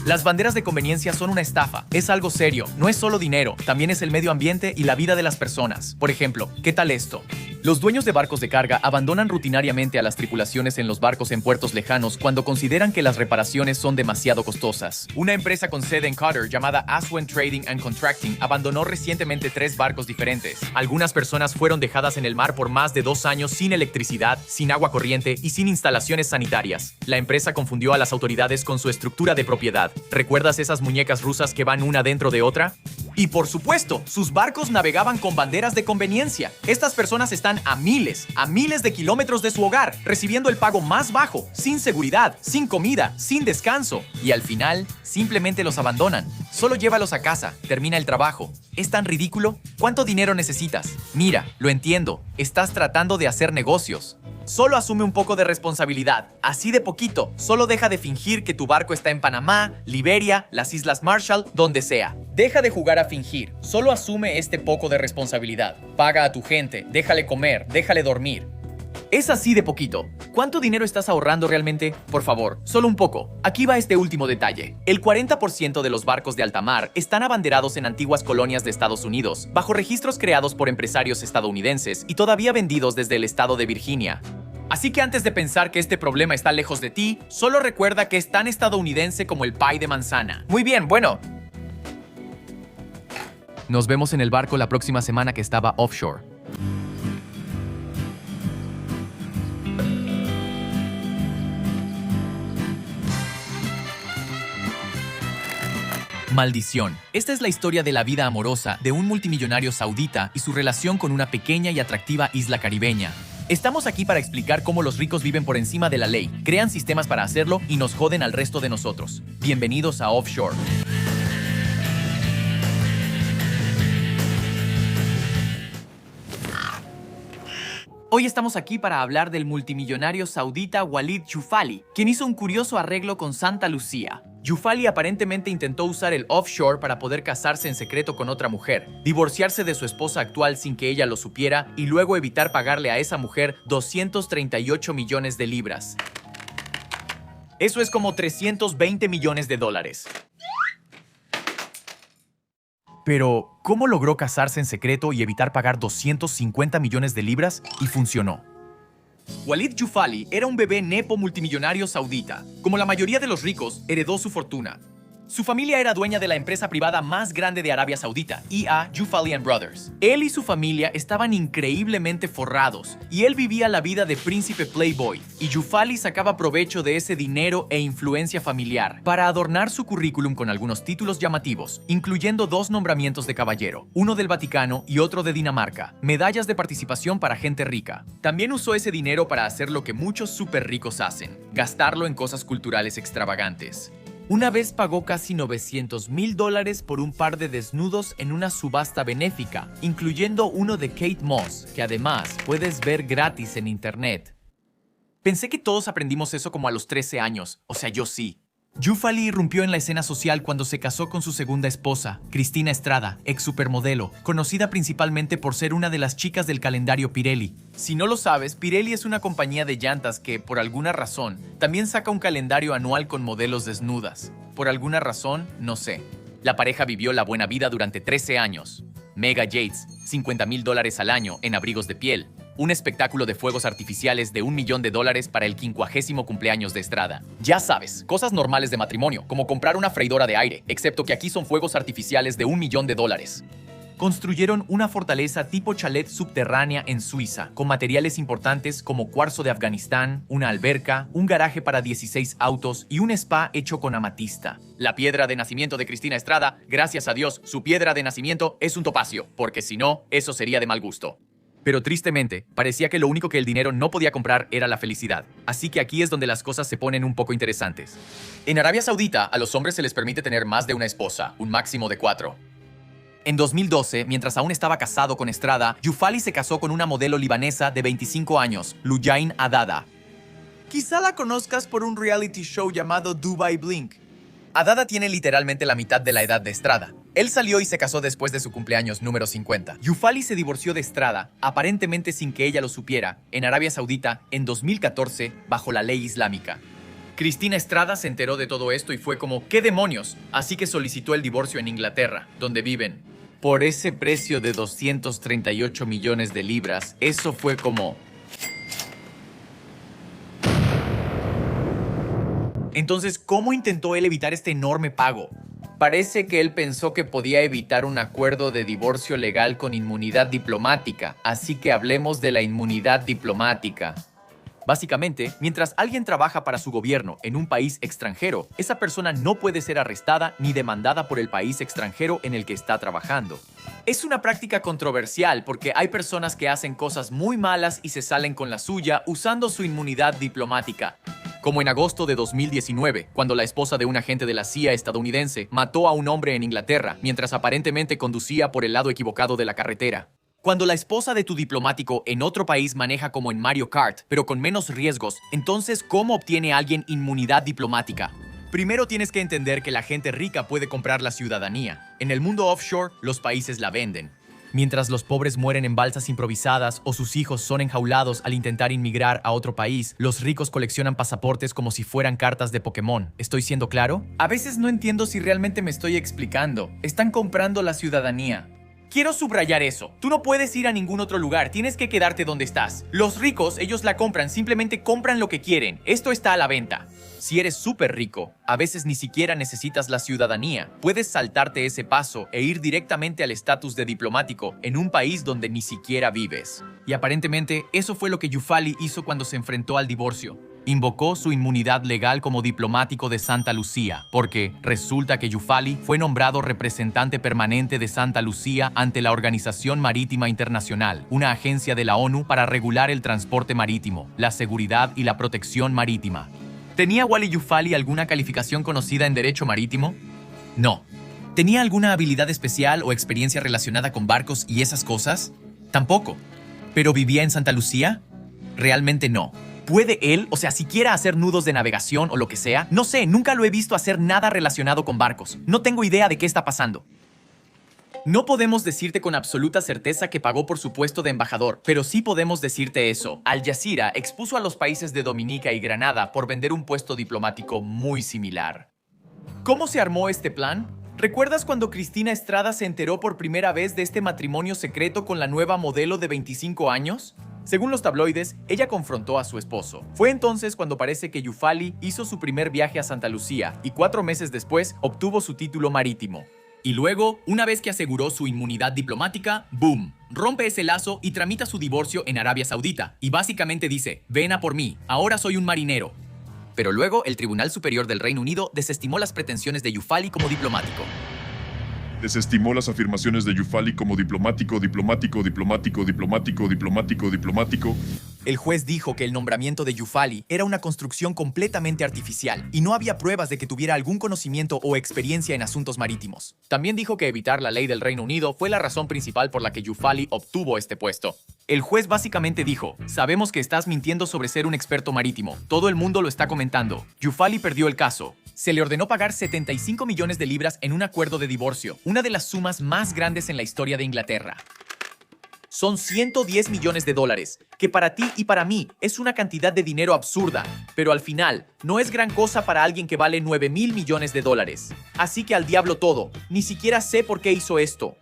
Las banderas de conveniencia son una estafa. Es algo serio. No es solo dinero, también es el medio ambiente y la vida de las personas. Por ejemplo, ¿qué tal esto? Los dueños de barcos de carga abandonan rutinariamente a las tripulaciones en los barcos en puertos lejanos cuando consideran que las reparaciones son demasiado costosas. Una empresa con sede en Qatar llamada Aswan Trading and Contracting abandonó recientemente 3 barcos diferentes. Algunas personas fueron dejadas en el mar por más de 2 años sin electricidad, sin agua corriente y sin instalaciones sanitarias. La empresa confundió a las autoridades con su estructura de propiedad. ¿Recuerdas esas muñecas rusas que van una dentro de otra? Y por supuesto, sus barcos navegaban con banderas de conveniencia. Estas personas están a miles de kilómetros de su hogar, recibiendo el pago más bajo, sin seguridad, sin comida, sin descanso. Y al final, simplemente los abandonan. Solo llévalos a casa, termina el trabajo. ¿Es tan ridículo? ¿Cuánto dinero necesitas? Mira, lo entiendo, estás tratando de hacer negocios. Solo asume un poco de responsabilidad, así de poquito. Solo deja de fingir que tu barco está en Panamá, Liberia, las Islas Marshall, donde sea. Deja de jugar a fingir, solo asume este poco de responsabilidad. Paga a tu gente, déjale comer, déjale dormir. Es así de poquito. ¿Cuánto dinero estás ahorrando realmente? Por favor, solo un poco. Aquí va este último detalle. El 40% de los barcos de alta mar están abanderados en antiguas colonias de Estados Unidos, bajo registros creados por empresarios estadounidenses y todavía vendidos desde el estado de Virginia. Así que antes de pensar que este problema está lejos de ti, solo recuerda que es tan estadounidense como el pie de manzana. Muy bien, bueno. Nos vemos en el barco la próxima semana que estaba offshore. Maldición. Esta es la historia de la vida amorosa de un multimillonario saudita y su relación con una pequeña y atractiva isla caribeña. Estamos aquí para explicar cómo los ricos viven por encima de la ley, crean sistemas para hacerlo y nos joden al resto de nosotros. Bienvenidos a Offshore. Hoy estamos aquí para hablar del multimillonario saudita Walid Jufali, quien hizo un curioso arreglo con Santa Lucía. Jufali aparentemente intentó usar el offshore para poder casarse en secreto con otra mujer, divorciarse de su esposa actual sin que ella lo supiera y luego evitar pagarle a esa mujer 238 millones de libras. Eso es como 320 millones de dólares. Pero, ¿cómo logró casarse en secreto y evitar pagar 250 millones de libras? Y funcionó. Walid Jufali era un bebé nepo multimillonario saudita. Como la mayoría de los ricos, heredó su fortuna. Su familia era dueña de la empresa privada más grande de Arabia Saudita, E.A. Jufali Brothers. Él y su familia estaban increíblemente forrados, y él vivía la vida de príncipe playboy, y Jufali sacaba provecho de ese dinero e influencia familiar para adornar su currículum con algunos títulos llamativos, incluyendo 2 nombramientos de caballero, uno del Vaticano y otro de Dinamarca, medallas de participación para gente rica. También usó ese dinero para hacer lo que muchos súper ricos hacen, gastarlo en cosas culturales extravagantes. Una vez pagó casi $900,000 por un par de desnudos en una subasta benéfica, incluyendo uno de Kate Moss, que además puedes ver gratis en internet. Pensé que todos aprendimos eso como a los 13 años, o sea, yo sí. Jufali irrumpió en la escena social cuando se casó con su segunda esposa, Cristina Estrada, ex supermodelo, conocida principalmente por ser una de las chicas del calendario Pirelli. Si no lo sabes, Pirelli es una compañía de llantas que, por alguna razón, también saca un calendario anual con modelos desnudas. Por alguna razón, no sé. La pareja vivió la buena vida durante 13 años. Mega Yates, $50,000 al año en abrigos de piel. Un espectáculo de fuegos artificiales de $1 millón para el 50º cumpleaños de Estrada. Ya sabes, cosas normales de matrimonio, como comprar una freidora de aire, excepto que aquí son fuegos artificiales de $1 millón. construyeron una fortaleza tipo chalet subterránea en Suiza, con materiales importantes como cuarzo de Afganistán, una alberca, un garaje para 16 autos y un spa hecho con amatista. La piedra de nacimiento de Cristina Estrada, gracias a Dios, su piedra de nacimiento es un topacio, porque si no, eso sería de mal gusto. Pero tristemente, parecía que lo único que el dinero no podía comprar era la felicidad. Así que aquí es donde las cosas se ponen un poco interesantes. En Arabia Saudita, a los hombres se les permite tener más de una esposa, un máximo de 4. En 2012, mientras aún estaba casado con Estrada, Youfali se casó con una modelo libanesa de 25 años, Lujain Adada. Quizá la conozcas por un reality show llamado Dubai Blink. Adada tiene literalmente la mitad de la edad de Estrada. Él salió y se casó después de su cumpleaños número 50. Youfali se divorció de Estrada, aparentemente sin que ella lo supiera, en Arabia Saudita en 2014 bajo la ley islámica. Cristina Estrada se enteró de todo esto y fue como, ¿qué demonios? Así que solicitó el divorcio en Inglaterra, donde viven. Por ese precio de 238 millones de libras, eso fue como... Entonces, ¿cómo intentó él evitar este enorme pago? Parece que él pensó que podía evitar un acuerdo de divorcio legal con inmunidad diplomática, así que hablemos de la inmunidad diplomática. Básicamente, mientras alguien trabaja para su gobierno en un país extranjero, esa persona no puede ser arrestada ni demandada por el país extranjero en el que está trabajando. Es una práctica controversial porque hay personas que hacen cosas muy malas y se salen con la suya usando su inmunidad diplomática. Como en agosto de 2019, cuando la esposa de un agente de la CIA estadounidense mató a un hombre en Inglaterra mientras aparentemente conducía por el lado equivocado de la carretera. Cuando la esposa de tu diplomático en otro país maneja como en Mario Kart, pero con menos riesgos, entonces, ¿cómo obtiene alguien inmunidad diplomática? Primero tienes que entender que la gente rica puede comprar la ciudadanía. En el mundo offshore, los países la venden. Mientras los pobres mueren en balsas improvisadas o sus hijos son enjaulados al intentar inmigrar a otro país, los ricos coleccionan pasaportes como si fueran cartas de Pokémon. ¿Estoy siendo claro? A veces no entiendo si realmente me estoy explicando. Están comprando la ciudadanía. Quiero subrayar eso. Tú no puedes ir a ningún otro lugar, tienes que quedarte donde estás. Los ricos, ellos la compran, simplemente compran lo que quieren. Esto está a la venta. Si eres súper rico, a veces ni siquiera necesitas la ciudadanía. Puedes saltarte ese paso e ir directamente al estatus de diplomático en un país donde ni siquiera vives. Y aparentemente, eso fue lo que Youfali hizo cuando se enfrentó al divorcio. Invocó su inmunidad legal como diplomático de Santa Lucía, porque resulta que Youfali fue nombrado representante permanente de Santa Lucía ante la Organización Marítima Internacional, una agencia de la ONU para regular el transporte marítimo, la seguridad y la protección marítima. ¿Tenía Wally Youfali alguna calificación conocida en derecho marítimo? No. ¿Tenía alguna habilidad especial o experiencia relacionada con barcos y esas cosas? Tampoco. ¿Pero vivía en Santa Lucía? Realmente no. ¿Puede él, siquiera hacer nudos de navegación o lo que sea? No sé, nunca lo he visto hacer nada relacionado con barcos. No tengo idea de qué está pasando. No podemos decirte con absoluta certeza que pagó por su puesto de embajador, pero sí podemos decirte eso. Al Jazeera expuso a los países de Dominica y Granada por vender un puesto diplomático muy similar. ¿Cómo se armó este plan? ¿Recuerdas cuando Cristina Estrada se enteró por primera vez de este matrimonio secreto con la nueva modelo de 25 años? Según los tabloides, ella confrontó a su esposo. Fue entonces cuando parece que Youfali hizo su primer viaje a Santa Lucía y 4 meses después obtuvo su título marítimo. Y luego, una vez que aseguró su inmunidad diplomática, ¡boom! Rompe ese lazo y tramita su divorcio en Arabia Saudita. Y básicamente dice, ven a por mí, ahora soy un marinero. Pero luego, el Tribunal Superior del Reino Unido desestimó las pretensiones de Youfali como diplomático. Desestimó las afirmaciones de Youfali como diplomático. El juez dijo que el nombramiento de Youfali era una construcción completamente artificial y no había pruebas de que tuviera algún conocimiento o experiencia en asuntos marítimos. También dijo que evitar la ley del Reino Unido fue la razón principal por la que Youfali obtuvo este puesto. El juez básicamente dijo, sabemos que estás mintiendo sobre ser un experto marítimo. Todo el mundo lo está comentando. Youfali perdió el caso. Se le ordenó pagar 75 millones de libras en un acuerdo de divorcio, una de las sumas más grandes en la historia de Inglaterra. Son 110 millones de dólares, que para ti y para mí es una cantidad de dinero absurda, pero al final no es gran cosa para alguien que vale 9,000 millones de dólares. Así que al diablo todo, ni siquiera sé por qué hizo esto.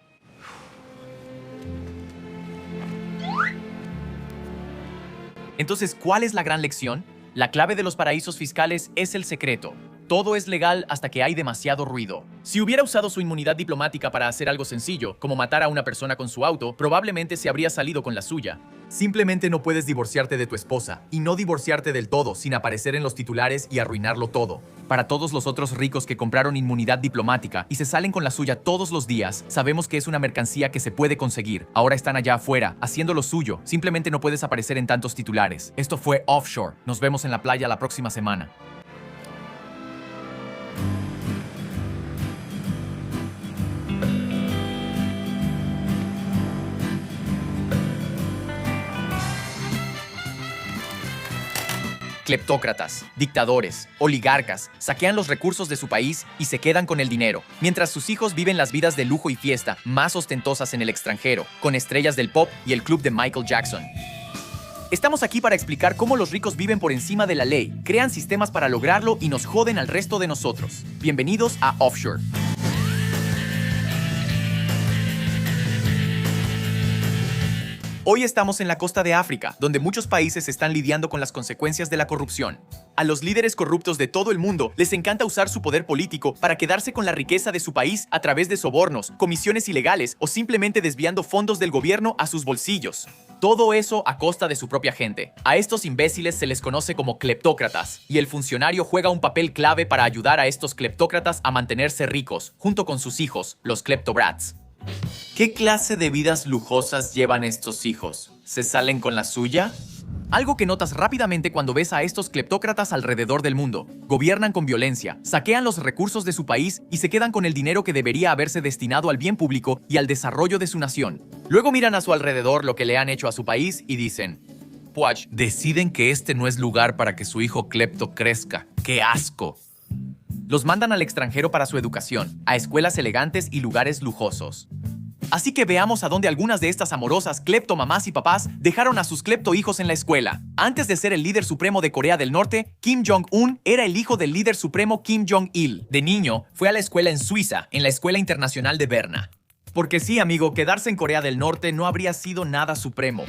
Entonces, ¿cuál es la gran lección? La clave de los paraísos fiscales es el secreto. Todo es legal hasta que hay demasiado ruido. Si hubiera usado su inmunidad diplomática para hacer algo sencillo, como matar a una persona con su auto, probablemente se habría salido con la suya. Simplemente no puedes divorciarte de tu esposa, y no divorciarte del todo sin aparecer en los titulares y arruinarlo todo. Para todos los otros ricos que compraron inmunidad diplomática y se salen con la suya todos los días, sabemos que es una mercancía que se puede conseguir. Ahora están allá afuera, haciendo lo suyo. Simplemente no puedes aparecer en tantos titulares. Esto fue Offshore. Nos vemos en la playa la próxima semana. Cleptócratas, dictadores, oligarcas, saquean los recursos de su país y se quedan con el dinero, mientras sus hijos viven las vidas de lujo y fiesta más ostentosas en el extranjero, con estrellas del pop y el club de Michael Jackson. Estamos aquí para explicar cómo los ricos viven por encima de la ley, crean sistemas para lograrlo y nos joden al resto de nosotros. Bienvenidos a Offshore. Hoy estamos en la costa de África, donde muchos países están lidiando con las consecuencias de la corrupción. A los líderes corruptos de todo el mundo les encanta usar su poder político para quedarse con la riqueza de su país a través de sobornos, comisiones ilegales o simplemente desviando fondos del gobierno a sus bolsillos. Todo eso a costa de su propia gente. A estos imbéciles se les conoce como cleptócratas, y el funcionario juega un papel clave para ayudar a estos cleptócratas a mantenerse ricos, junto con sus hijos, los kleptobrats. ¿Qué clase de vidas lujosas llevan estos hijos? ¿Se salen con la suya? Algo que notas rápidamente cuando ves a estos cleptócratas alrededor del mundo. Gobiernan con violencia, saquean los recursos de su país y se quedan con el dinero que debería haberse destinado al bien público y al desarrollo de su nación. Luego miran a su alrededor lo que le han hecho a su país y dicen: "Puach, deciden que este no es lugar para que su hijo clepto crezca. ¡Qué asco!". Los mandan al extranjero para su educación, a escuelas elegantes y lugares lujosos. Así que veamos a dónde algunas de estas amorosas clepto mamás y papás dejaron a sus clepto hijos en la escuela. Antes de ser el líder supremo de Corea del Norte, Kim Jong-un era el hijo del líder supremo Kim Jong-il. De niño, fue a la escuela en Suiza, en la Escuela Internacional de Berna. Porque sí, amigo, quedarse en Corea del Norte no habría sido nada supremo.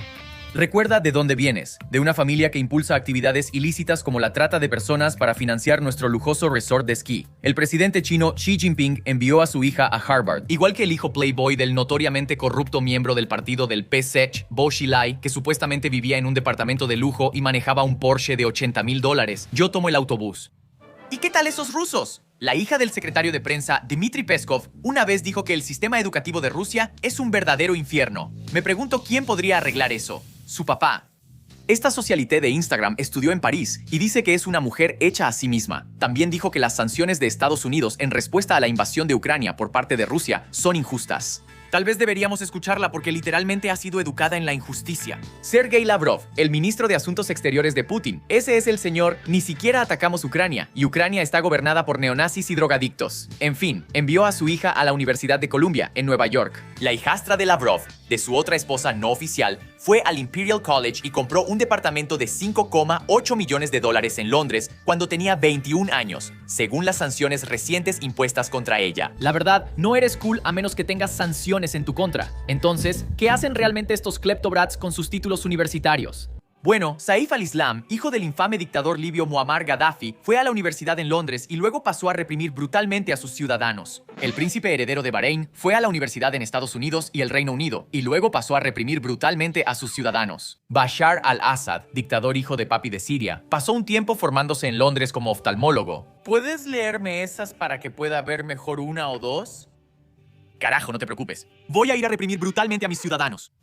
Recuerda de dónde vienes, de una familia que impulsa actividades ilícitas como la trata de personas para financiar nuestro lujoso resort de esquí. El presidente chino Xi Jinping envió a su hija a Harvard, igual que el hijo playboy del notoriamente corrupto miembro del partido del PSEC, Bo Xilai, que supuestamente vivía en un departamento de lujo y manejaba un Porsche de $80,000. Yo tomo el autobús. ¿Y qué tal esos rusos? La hija del secretario de prensa, Dmitry Peskov, una vez dijo que el sistema educativo de Rusia es un verdadero infierno. Me pregunto quién podría arreglar eso. Su papá. Esta socialité de Instagram estudió en París y dice que es una mujer hecha a sí misma. También dijo que las sanciones de Estados Unidos en respuesta a la invasión de Ucrania por parte de Rusia son injustas. Tal vez deberíamos escucharla porque literalmente ha sido educada en la injusticia. Sergei Lavrov, el ministro de Asuntos Exteriores de Putin. Ese es el señor, ni siquiera atacamos Ucrania, y Ucrania está gobernada por neonazis y drogadictos. En fin, envió a su hija a la Universidad de Columbia, en Nueva York. La hijastra de Lavrov, de su otra esposa no oficial, fue al Imperial College y compró un departamento de $5,8 millones en Londres cuando tenía 21 años, según las sanciones recientes impuestas contra ella. La verdad, no eres cool a menos que tengas sanciones en tu contra. Entonces, ¿qué hacen realmente estos kleptobrats con sus títulos universitarios? Bueno, Saif al-Islam, hijo del infame dictador libio Muammar Gaddafi, fue a la universidad en Londres y luego pasó a reprimir brutalmente a sus ciudadanos. El príncipe heredero de Bahrein fue a la universidad en Estados Unidos y el Reino Unido y luego pasó a reprimir brutalmente a sus ciudadanos. Bashar al-Assad, dictador hijo de papi de Siria, pasó un tiempo formándose en Londres como oftalmólogo. ¿Puedes leerme esas para que pueda ver mejor una o dos? Carajo, no te preocupes. Voy a ir a reprimir brutalmente a mis ciudadanos.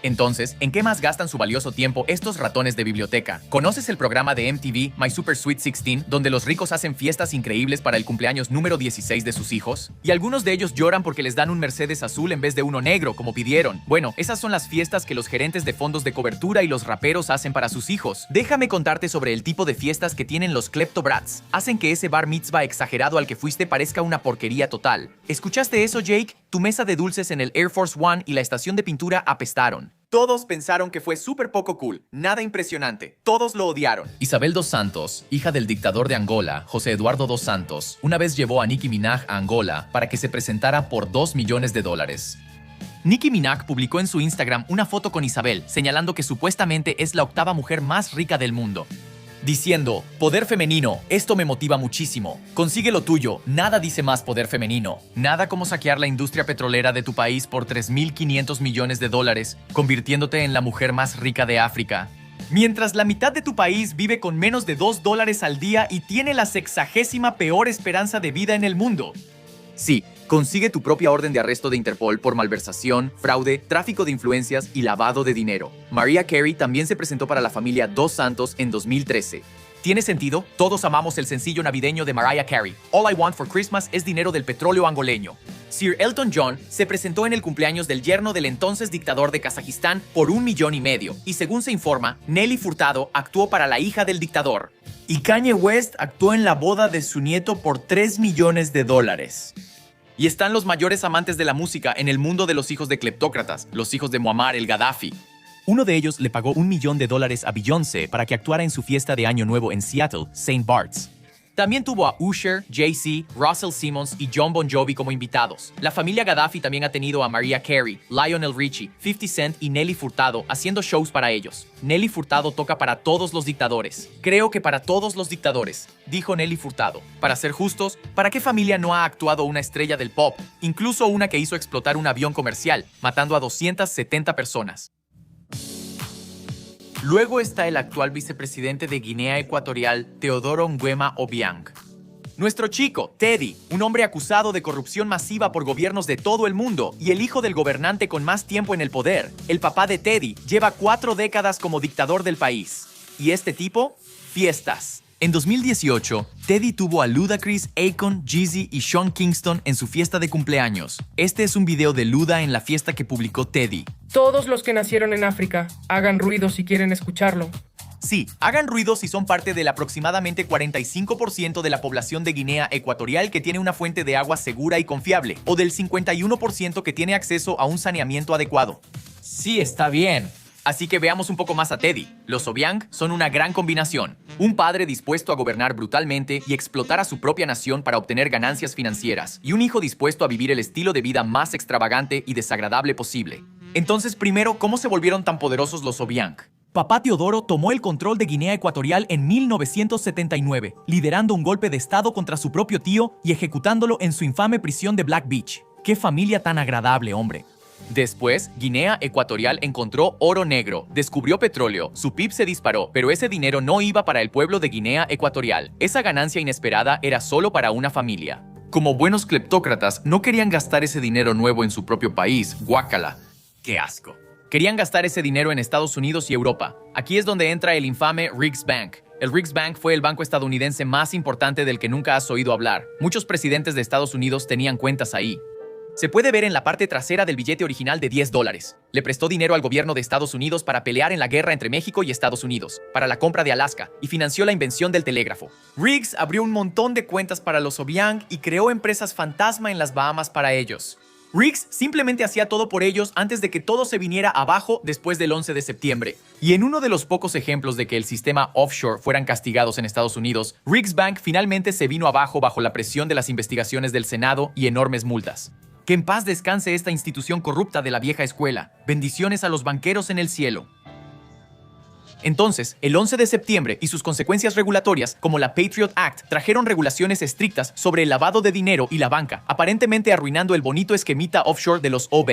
Entonces, ¿en qué más gastan su valioso tiempo estos ratones de biblioteca? ¿Conoces el programa de MTV My Super Sweet 16, donde los ricos hacen fiestas increíbles para el cumpleaños número 16 de sus hijos? Y algunos de ellos lloran porque les dan un Mercedes azul en vez de uno negro, como pidieron. Bueno, esas son las fiestas que los gerentes de fondos de cobertura y los raperos hacen para sus hijos. Déjame contarte sobre el tipo de fiestas que tienen los kleptobrats. Hacen que ese bar mitzvah exagerado al que fuiste parezca una porquería total. ¿Escuchaste eso, Jake? Tu mesa de dulces en el Air Force One y la estación de pintura apestaron. Todos pensaron que fue súper poco cool, nada impresionante. Todos lo odiaron. Isabel dos Santos, hija del dictador de Angola, José Eduardo dos Santos, una vez llevó a Nicki Minaj a Angola para que se presentara por $2 millones. Nicki Minaj publicó en su Instagram una foto con Isabel, señalando que supuestamente es la octava mujer más rica del mundo. diciendo, poder femenino, esto me motiva muchísimo. Consigue lo tuyo, nada dice más poder femenino. Nada como saquear la industria petrolera de tu país por $3.500 millones, convirtiéndote en la mujer más rica de África. Mientras la mitad de tu país vive con menos de $2 al día y tiene la 60ª peor esperanza de vida en el mundo. Sí, consigue tu propia orden de arresto de Interpol por malversación, fraude, tráfico de influencias y lavado de dinero. Mariah Carey también se presentó para la familia Dos Santos en 2013. ¿Tiene sentido? Todos amamos el sencillo navideño de Mariah Carey. All I Want for Christmas es dinero del petróleo angoleño. Sir Elton John se presentó en el cumpleaños del yerno del entonces dictador de Kazajistán por $1,5 millones. Y según se informa, Nelly Furtado actuó para la hija del dictador. Y Kanye West actuó en la boda de su nieto por $3 millones. Y están los mayores amantes de la música en el mundo de los hijos de cleptócratas, los hijos de Muammar el Gaddafi. Uno de ellos le pagó $1 millón a Beyoncé para que actuara en su fiesta de Año Nuevo en Seattle, St. Bart's. También tuvo a Usher, Jay-Z, Russell Simmons y Jon Bon Jovi como invitados. La familia Gaddafi también ha tenido a Mariah Carey, Lionel Richie, 50 Cent y Nelly Furtado haciendo shows para ellos. Nelly Furtado toca para todos los dictadores. Creo que para todos los dictadores, dijo Nelly Furtado. Para ser justos, ¿para qué familia no ha actuado una estrella del pop? Incluso una que hizo explotar un avión comercial, matando a 270 personas. Luego está el actual vicepresidente de Guinea Ecuatorial, Teodoro Nguema Obiang. Nuestro chico, Teddy, un hombre acusado de corrupción masiva por gobiernos de todo el mundo y el hijo del gobernante con más tiempo en el poder. El papá de Teddy lleva 4 décadas como dictador del país. ¿Y este tipo? Fiestas. En 2018, Teddy tuvo a Ludacris, Akon, Jeezy y Sean Kingston en su fiesta de cumpleaños. Este es un video de Luda en la fiesta que publicó Teddy. Todos los que nacieron en África, hagan ruido si quieren escucharlo. Sí, hagan ruido si son parte del aproximadamente 45% de la población de Guinea Ecuatorial que tiene una fuente de agua segura y confiable, o del 51% que tiene acceso a un saneamiento adecuado. Sí, está bien. Así que veamos un poco más a Teddy. Los Obiang son una gran combinación. Un padre dispuesto a gobernar brutalmente y explotar a su propia nación para obtener ganancias financieras, y un hijo dispuesto a vivir el estilo de vida más extravagante y desagradable posible. Entonces, primero, ¿cómo se volvieron tan poderosos los Obiang? Papá Teodoro tomó el control de Guinea Ecuatorial en 1979, liderando un golpe de estado contra su propio tío y ejecutándolo en su infame prisión de Black Beach. ¡Qué familia tan agradable, hombre! Después, Guinea Ecuatorial encontró oro negro, descubrió petróleo, su PIB se disparó, pero ese dinero no iba para el pueblo de Guinea Ecuatorial. Esa ganancia inesperada era solo para una familia. Como buenos cleptócratas, no querían gastar ese dinero nuevo en su propio país, guácala. ¡Qué asco! Querían gastar ese dinero en Estados Unidos y Europa. Aquí es donde entra el infame Riggs Bank. El Riggs Bank fue el banco estadounidense más importante del que nunca has oído hablar. Muchos presidentes de Estados Unidos tenían cuentas ahí. Se puede ver en la parte trasera del billete original de $10. Le prestó dinero al gobierno de Estados Unidos para pelear en la guerra entre México y Estados Unidos, para la compra de Alaska, y financió la invención del telégrafo. Riggs abrió un montón de cuentas para los Obiang y creó empresas fantasma en las Bahamas para ellos. Riggs simplemente hacía todo por ellos antes de que todo se viniera abajo después del 11 de septiembre. Y en uno de los pocos ejemplos de que el sistema offshore fueran castigados en Estados Unidos, Riggs Bank finalmente se vino abajo bajo la presión de las investigaciones del Senado y enormes multas. Que en paz descanse esta institución corrupta de la vieja escuela. Bendiciones a los banqueros en el cielo. Entonces, el 11 de septiembre y sus consecuencias regulatorias, como la Patriot Act, trajeron regulaciones estrictas sobre el lavado de dinero y la banca, aparentemente arruinando el bonito esquemita offshore de los OB.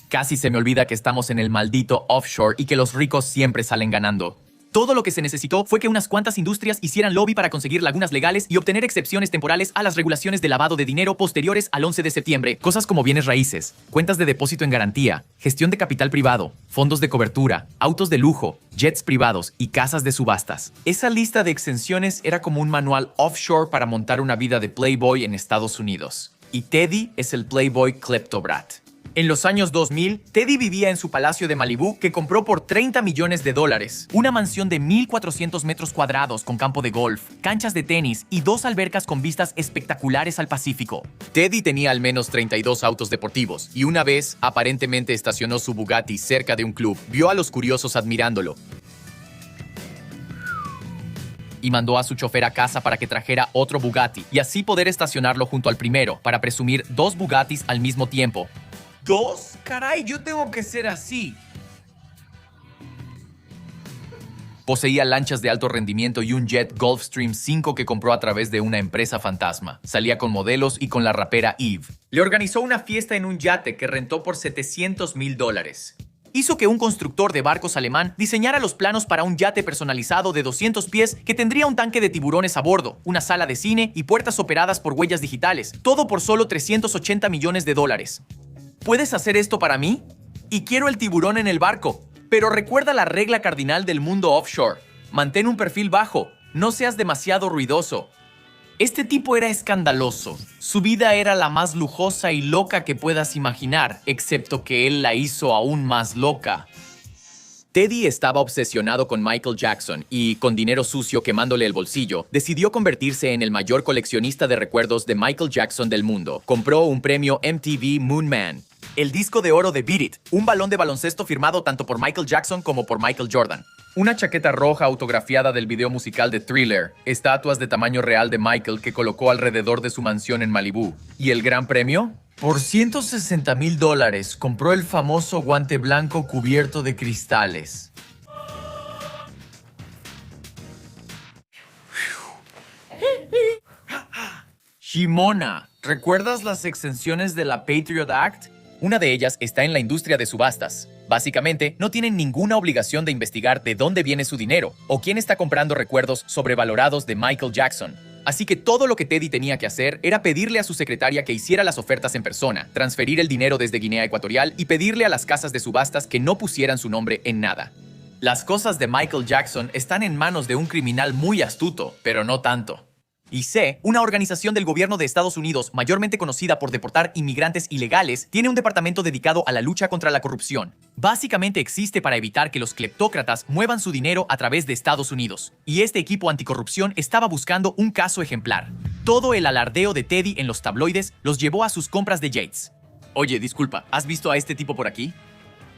Casi se me olvida que estamos en el maldito offshore y que los ricos siempre salen ganando. Todo lo que se necesitó fue que unas cuantas industrias hicieran lobby para conseguir lagunas legales y obtener excepciones temporales a las regulaciones de lavado de dinero posteriores al 11 de septiembre. Cosas como bienes raíces, cuentas de depósito en garantía, gestión de capital privado, fondos de cobertura, autos de lujo, jets privados y casas de subastas. Esa lista de exenciones era como un manual offshore para montar una vida de playboy en Estados Unidos. Y Teddy es el playboy kleptobrat. En los años 2000, Teddy vivía en su palacio de Malibú que compró por $30 millones. Una mansión de 1,400 metros cuadrados con campo de golf, canchas de tenis y 2 albercas con vistas espectaculares al Pacífico. Teddy tenía al menos 32 autos deportivos y una vez aparentemente estacionó su Bugatti cerca de un club. Vio a los curiosos admirándolo y mandó a su chofer a casa para que trajera otro Bugatti y así poder estacionarlo junto al primero para presumir 2 Bugattis al mismo tiempo. ¿2? Caray, yo tengo que ser así. Poseía lanchas de alto rendimiento y un jet Gulfstream 5 que compró a través de una empresa fantasma. Salía con modelos y con la rapera Eve. Le organizó una fiesta en un yate que rentó por $700,000. Hizo que un constructor de barcos alemán diseñara los planos para un yate personalizado de 200 pies que tendría un tanque de tiburones a bordo, una sala de cine y puertas operadas por huellas digitales. Todo por solo $380 millones. ¿Puedes hacer esto para mí? Y quiero el tiburón en el barco. Pero recuerda la regla cardinal del mundo offshore. Mantén un perfil bajo. No seas demasiado ruidoso. Este tipo era escandaloso. Su vida era la más lujosa y loca que puedas imaginar, excepto que él la hizo aún más loca. Teddy estaba obsesionado con Michael Jackson y, con dinero sucio quemándole el bolsillo, decidió convertirse en el mayor coleccionista de recuerdos de Michael Jackson del mundo. Compró un premio MTV Moon Man, el disco de oro de Beat It, un balón de baloncesto firmado tanto por Michael Jackson como por Michael Jordan, una chaqueta roja autografiada del video musical de Thriller, estatuas de tamaño real de Michael que colocó alrededor de su mansión en Malibú. ¿Y el gran premio? Por $160,000 compró el famoso guante blanco cubierto de cristales. Shimona, ¿recuerdas las exenciones de la Patriot Act? Una de ellas está en la industria de subastas. Básicamente, no tienen ninguna obligación de investigar de dónde viene su dinero o quién está comprando recuerdos sobrevalorados de Michael Jackson. Así que todo lo que Teddy tenía que hacer era pedirle a su secretaria que hiciera las ofertas en persona, transferir el dinero desde Guinea Ecuatorial y pedirle a las casas de subastas que no pusieran su nombre en nada. Las cosas de Michael Jackson están en manos de un criminal muy astuto, pero no tanto. ICE, una organización del gobierno de Estados Unidos mayormente conocida por deportar inmigrantes ilegales, tiene un departamento dedicado a la lucha contra la corrupción. Básicamente existe para evitar que los cleptócratas muevan su dinero a través de Estados Unidos. Y este equipo anticorrupción estaba buscando un caso ejemplar. Todo el alardeo de Teddy en los tabloides los llevó a sus compras de jets. Oye, disculpa, ¿has visto a este tipo por aquí?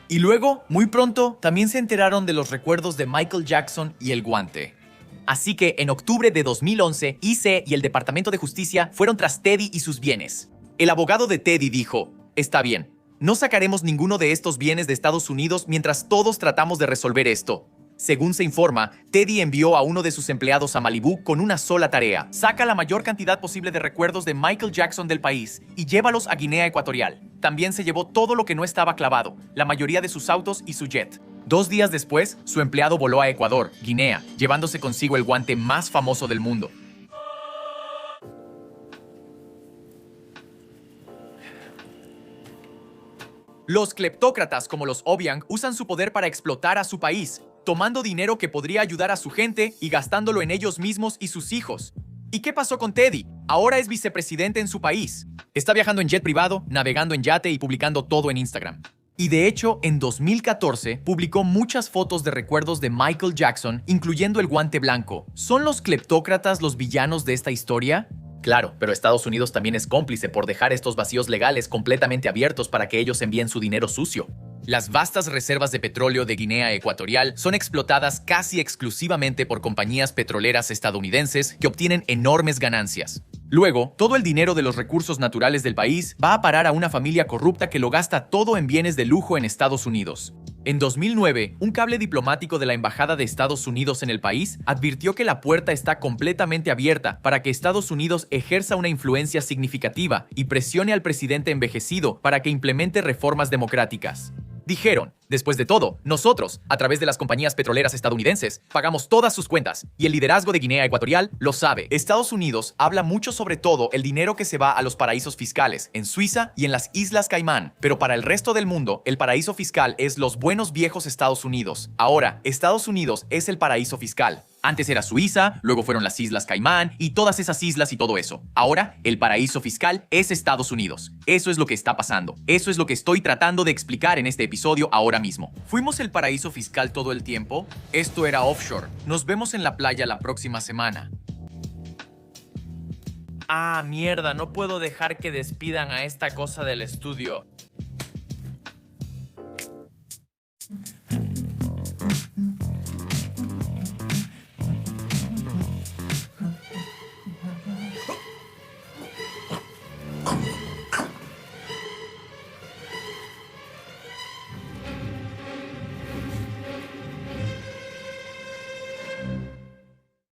Y luego, muy pronto, también se enteraron de los recuerdos de Michael Jackson y el guante. Así que en octubre de 2011, ICE y el Departamento de Justicia fueron tras Teddy y sus bienes. El abogado de Teddy dijo, está bien, no sacaremos ninguno de estos bienes de Estados Unidos mientras todos tratamos de resolver esto. Según se informa, Teddy envió a uno de sus empleados a Malibú con una sola tarea. Saca la mayor cantidad posible de recuerdos de Michael Jackson del país y llévalos a Guinea Ecuatorial. También se llevó todo lo que no estaba clavado, la mayoría de sus autos y su jet. 2 días después, su empleado voló a Ecuador, Guinea, llevándose consigo el guante más famoso del mundo. Los cleptócratas como los Obiang usan su poder para explotar a su país, tomando dinero que podría ayudar a su gente y gastándolo en ellos mismos y sus hijos. ¿Y qué pasó con Teddy? Ahora es vicepresidente en su país. Está viajando en jet privado, navegando en yate y publicando todo en Instagram. Y de hecho, en 2014, publicó muchas fotos de recuerdos de Michael Jackson, incluyendo el guante blanco. ¿Son los cleptócratas los villanos de esta historia? Claro, pero Estados Unidos también es cómplice por dejar estos vacíos legales completamente abiertos para que ellos envíen su dinero sucio. Las vastas reservas de petróleo de Guinea Ecuatorial son explotadas casi exclusivamente por compañías petroleras estadounidenses que obtienen enormes ganancias. Luego, todo el dinero de los recursos naturales del país va a parar a una familia corrupta que lo gasta todo en bienes de lujo en Estados Unidos. En 2009, un cable diplomático de la Embajada de Estados Unidos en el país advirtió que la puerta está completamente abierta para que Estados Unidos ejerza una influencia significativa y presione al presidente envejecido para que implemente reformas democráticas. Dijeron, después de todo, nosotros, a través de las compañías petroleras estadounidenses, pagamos todas sus cuentas, y el liderazgo de Guinea Ecuatorial lo sabe. Estados Unidos habla mucho sobre todo el dinero que se va a los paraísos fiscales, en Suiza y en las Islas Caimán, pero para el resto del mundo, el paraíso fiscal es los buenos viejos Estados Unidos. Ahora, Estados Unidos es el paraíso fiscal. Antes era Suiza, luego fueron las Islas Caimán y todas esas islas y todo eso. Ahora, el paraíso fiscal es Estados Unidos. Eso es lo que está pasando. Eso es lo que estoy tratando de explicar en este episodio ahora mismo. ¿Fuimos el paraíso fiscal todo el tiempo? Esto era offshore. Nos vemos en la playa la próxima semana. Ah, mierda, no puedo dejar que despidan a esta cosa del estudio.